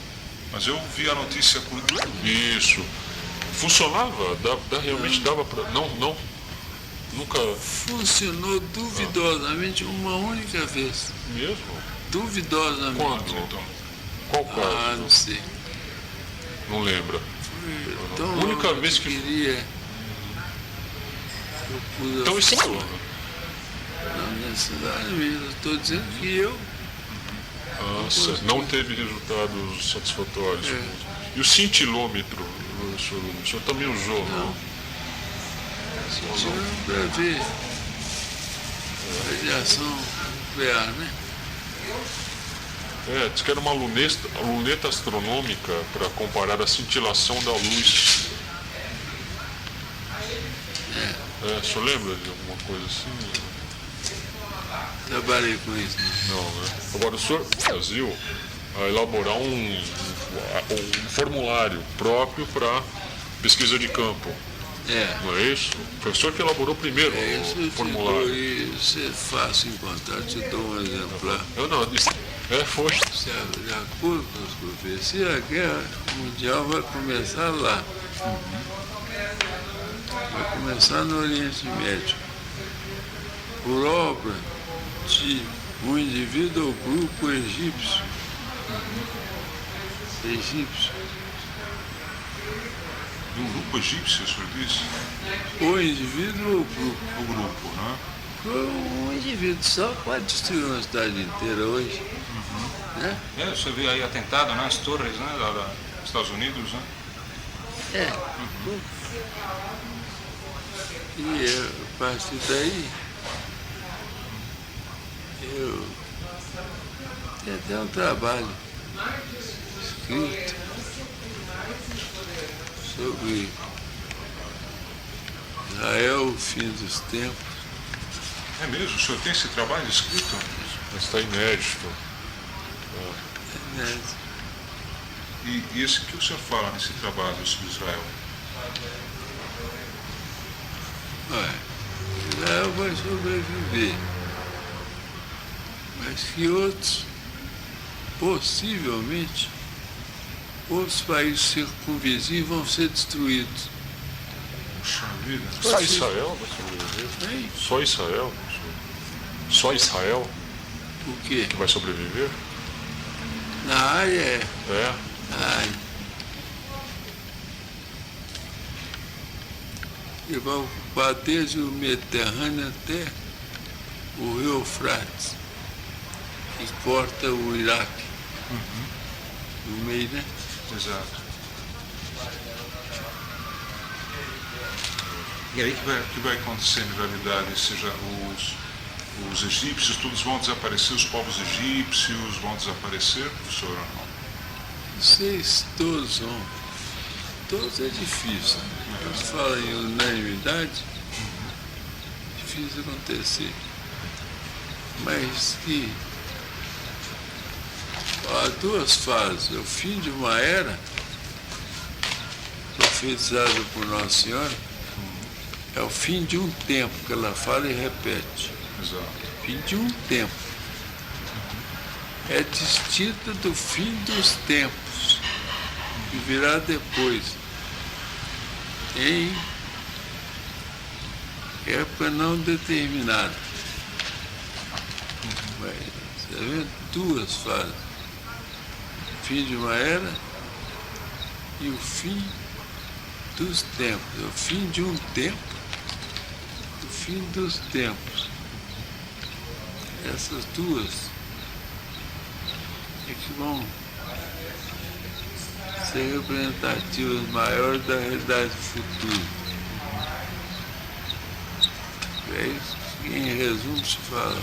Mas eu vi a notícia por... Isso. Funcionava? Realmente dava para... Não. Nunca... Funcionou duvidosamente uma única vez. Mesmo? Duvidosamente. Quando? Então, qual caso? Não sei. Não lembra. Então, A única vez que... queria... Eu pude... Então isso é... Não necessariamente. Eu estou dizendo que eu... não teve resultados satisfatórios. E o cintilômetro, o senhor também usou? Não. Tirando para ver radiação nuclear, né? Diz que era uma luneta astronômica para comparar a cintilação da luz. O senhor lembra de alguma coisa assim? Trabalhei com isso. Não, né? Agora o senhor Brasil a elaborar um formulário próprio para pesquisa de campo. Não é isso? Foi o senhor que elaborou primeiro o formulário. Isso é fácil encontrar, te dou um exemplar. Eu não, foi. De acordo com as profecias, a guerra mundial vai começar lá. Vai começar no Oriente Médio. Por obra de um indivíduo ou grupo egípcio. De um grupo egípcio, o senhor disse? O indivíduo ou o grupo? O grupo, né? Um indivíduo só pode destruir uma cidade inteira hoje. Né? Você vê aí atentado nas torres, né, dos Estados Unidos, né? E a partir daí, eu tenho até um trabalho escrito sobre Israel, o fim dos tempos. É mesmo? O senhor tem esse trabalho escrito? Está inédito. E esse que o senhor fala nesse trabalho sobre Israel? Israel vai sobreviver, mas que outros, possivelmente, outros países circunvizinhos vão ser destruídos. Puxa vida. Só Israel vai sobreviver? Só Israel? Só Israel? O quê? Que vai sobreviver? Na área Na área. E vai ocupar desde o Mediterrâneo até o rio Eufrates, que corta o Iraque. No meio, né? Exato. E aí que vai acontecer na realidade? Ou seja, os egípcios, todos vão desaparecer, os povos egípcios vão desaparecer, professor, ou não? Não sei se todos vão. Todos é difícil. Quando se fala em unanimidade, difícil acontecer. Mas que há duas fases. O fim de uma era, profetizada por Nossa Senhora, é o fim de um tempo, que ela fala e repete. Exato. Fim de um tempo. É distinta do fim dos tempos, que virá depois, em época não determinada. Mas, você vê, duas fases. O fim de uma era e o fim dos tempos. É o fim de um tempo, o fim dos tempos. Essas duas é que vão ser representativas maiores da realidade futura. É isso que, em resumo, se fala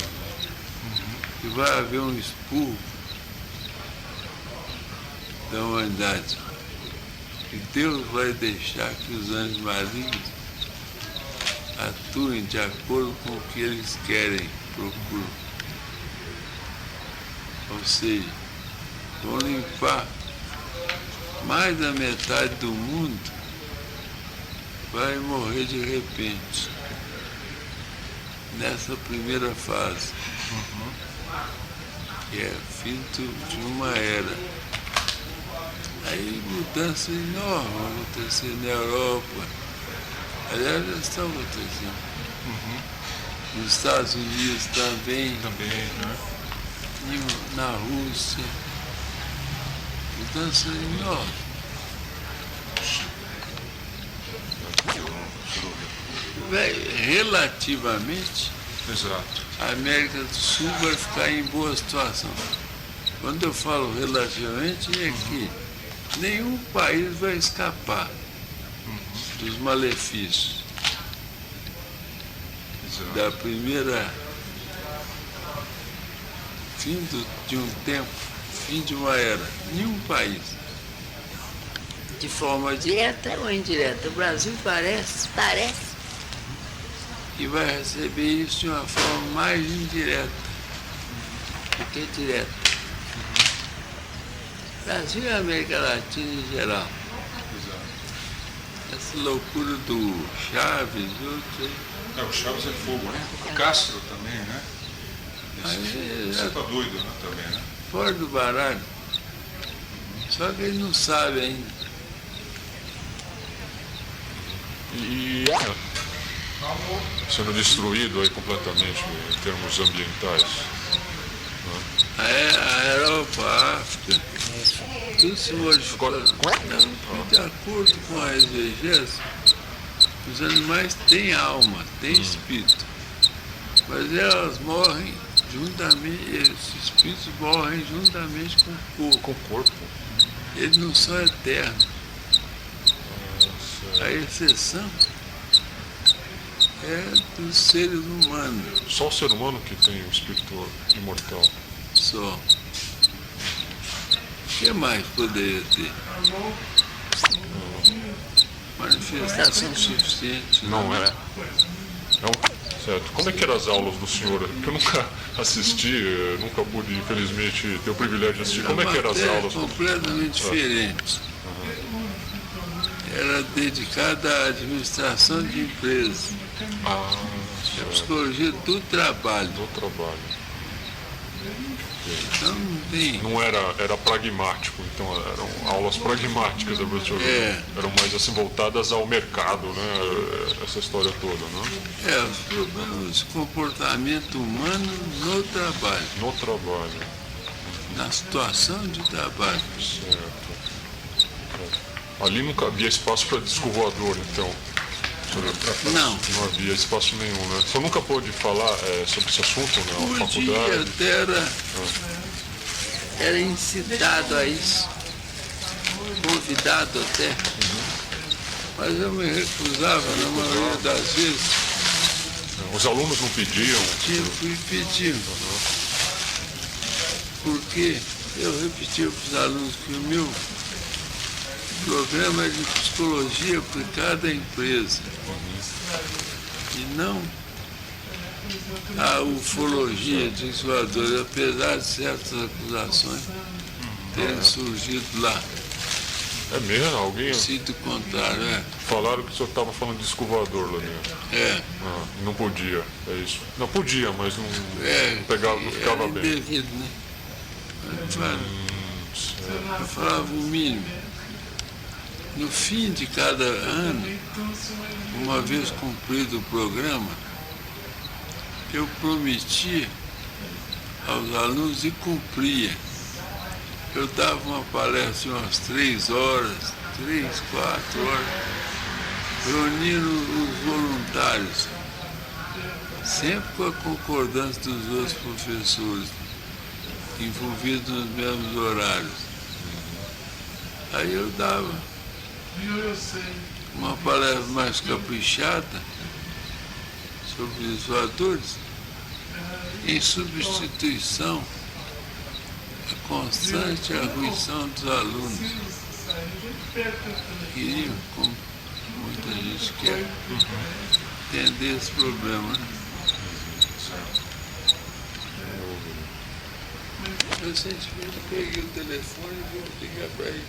que vai haver um expurgo da humanidade. que Deus vai deixar que os anjos malignos atuem de acordo com o que eles querem, procuram. Ou seja, vão limpar mais da metade do mundo, vai morrer de repente, nessa primeira fase, que é fim de uma era. Aí mudanças enormes vão acontecer na Europa, aliás já estão acontecendo. Nos Estados Unidos também, né? e na Rússia, mudanças enormes. Relativamente, Exato. a América do Sul vai ficar em boa situação. Quando eu falo relativamente, é que nenhum país vai escapar dos malefícios Exato. da primeira fim de um tempo, fim de uma era. Nenhum país. De forma direta ou indireta. O Brasil parece E vai receber isso de uma forma mais indireta do que direta. Brasil e América Latina em geral. Essa loucura do Chaves, outros. O Chaves é fogo, né? O Castro também, né? Você tá doido, né? Também, né? Fora do baralho. Só que ele não sabe ainda. E sendo destruído aí completamente em termos ambientais. A Europa, a África, tudo se modificou. De acordo com a exegese, os animais têm alma, têm espírito, mas elas morrem juntamente, esses espíritos morrem juntamente com o corpo. Com o corpo. Eles não são eternos. A exceção é dos seres humanos. Só o ser humano que tem o espírito imortal. Só. O que mais poderia ter? Manifestação suficiente. Não é? Certo. Como é que eram as aulas do senhor? Porque eu nunca assisti, nunca pude, infelizmente, ter o privilégio de assistir. Como é que eram as aulas? Completamente diferente. Era dedicada à administração de empresas. A psicologia do trabalho. Do trabalho. Então não tem. Não era pragmático, então eram aulas pragmáticas, professor. Eram mais assim voltadas ao mercado, né? Essa história toda, né? Os problemas de comportamento humano no trabalho. No trabalho. Na situação de trabalho. Certo. Ali nunca havia espaço para disco voador, então. Não. Não havia espaço nenhum, né? Você nunca pôde falar sobre esse assunto na faculdade? Até era incitado a isso, convidado até. Mas eu me recusava na maioria das vezes. Os alunos não pediam? Fui pedindo. Porque eu repetia para os alunos que o meu programa é de psicologia aplicada à empresa. E não a ufologia de zoadores, apesar de certas acusações terem surgido lá. É mesmo? Alguém? Sido contrário, Falaram que o senhor estava falando de disco voador lá dentro. Não podia, é isso. Não podia, mas não pegava, não ficava bem. Indevido, né? Eu falava o mínimo. No fim de cada ano, uma vez cumprido o programa, eu prometia aos alunos e cumpria. Eu dava uma palestra de umas 3 horas, 3, 4 horas, reunindo os voluntários, sempre com a concordância dos outros professores, envolvidos nos mesmos horários. Aí eu dava uma palestra mais caprichada sobre os voadores, em substituição à constante arruição dos alunos. queriam, como muita gente quer, entender esse problema. Né? Recentemente peguei o telefone e vou ligar para ele.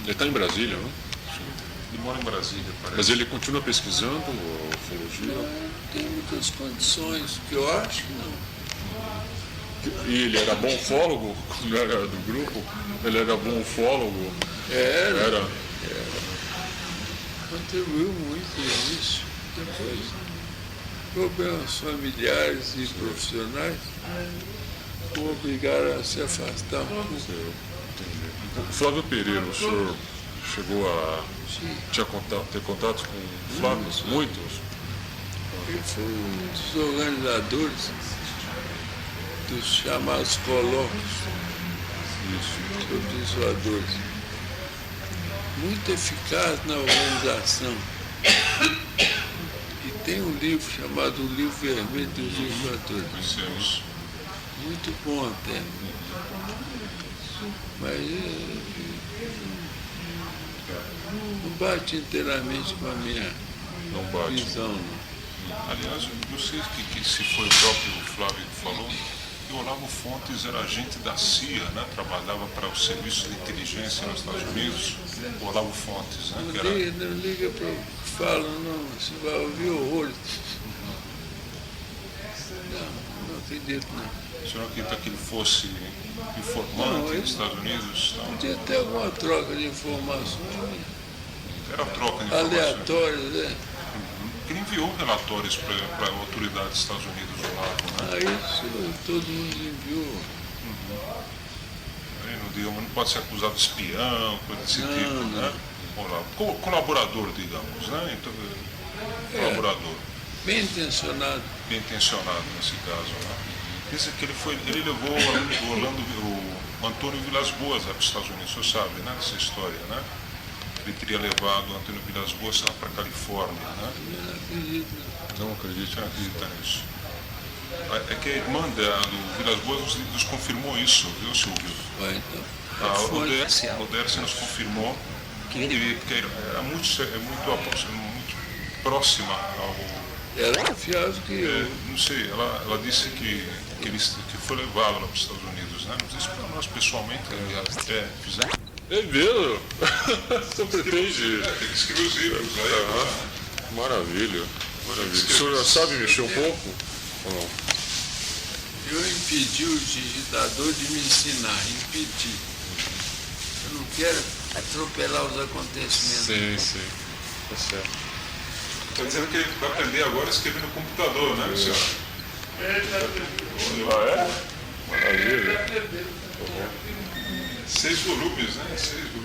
Ele está em Brasília, não? Ele mora em Brasília, parece. Mas ele continua pesquisando a ufologia? Não tem muitas condições, que eu acho que não. E ele era bom ufólogo quando era do grupo? Ele era bom ufólogo? Era. Contribuiu muito nisso. Depois, problemas familiares e profissionais o obrigaram a se afastar um pouco. O Flávio Pereira, o senhor chegou a ter contatos com o Flávio? Muitos? Ele foi um dos organizadores dos chamados colóquios sobre os voadores. Muito eficaz na organização. E tem um livro chamado O Livro Vermelho dos Voadores. Muito bom até. Mas não bate inteiramente com a minha visão. Não. Aliás, não sei que se foi o próprio Flávio que falou, que o Olavo Fontes era agente da CIA, né? Trabalhava para o Serviço de Inteligência nos Estados Unidos, o Olavo Fontes, né? Não liga para o que falam, não, você vai ouvir horrores. Não acredito, não. O senhor acredita que ele fosse informante nos Estados Unidos? Não. Podia ter alguma troca de informações. Era troca de informações. Aleatórias, né? Que ele enviou relatórios para a autoridade dos Estados Unidos do Olavo, né? Isso todo mundo enviou. Não pode ser acusado de espião, coisa desse tipo, né? Olavo. Colaborador, digamos, né? Então, colaborador. Bem intencionado. Bem intencionado nesse caso, né? Diz que ele levou o Antônio Vilas Boas para os Estados Unidos, o senhor sabe, né? Dessa história, né? Ele teria levado o Antônio Vilas Boas lá para a Califórnia, né? Não acredito. Não acredita nisso. É que a irmã do Vilas Boas nos confirmou isso, viu, Silvio? Então. A Odércia nos confirmou que é muito próxima ao... Ela é fiável que eu. Não sei, ela disse que foi levá-la para os Estados Unidos, né? Não sei se para nós pessoalmente fizemos. É mesmo? Você pretende? Tem que escrever os livros aí. Maravilha. O senhor já sabe mexer um pouco? Ou não? Eu impedi o digitador de me ensinar, impedi. Eu não quero atropelar os acontecimentos. Sim. Tá certo. Está dizendo que ele vai aprender agora a escrever no computador, né, senhor? Maravilha. 6 volumes, né? 6 volumes.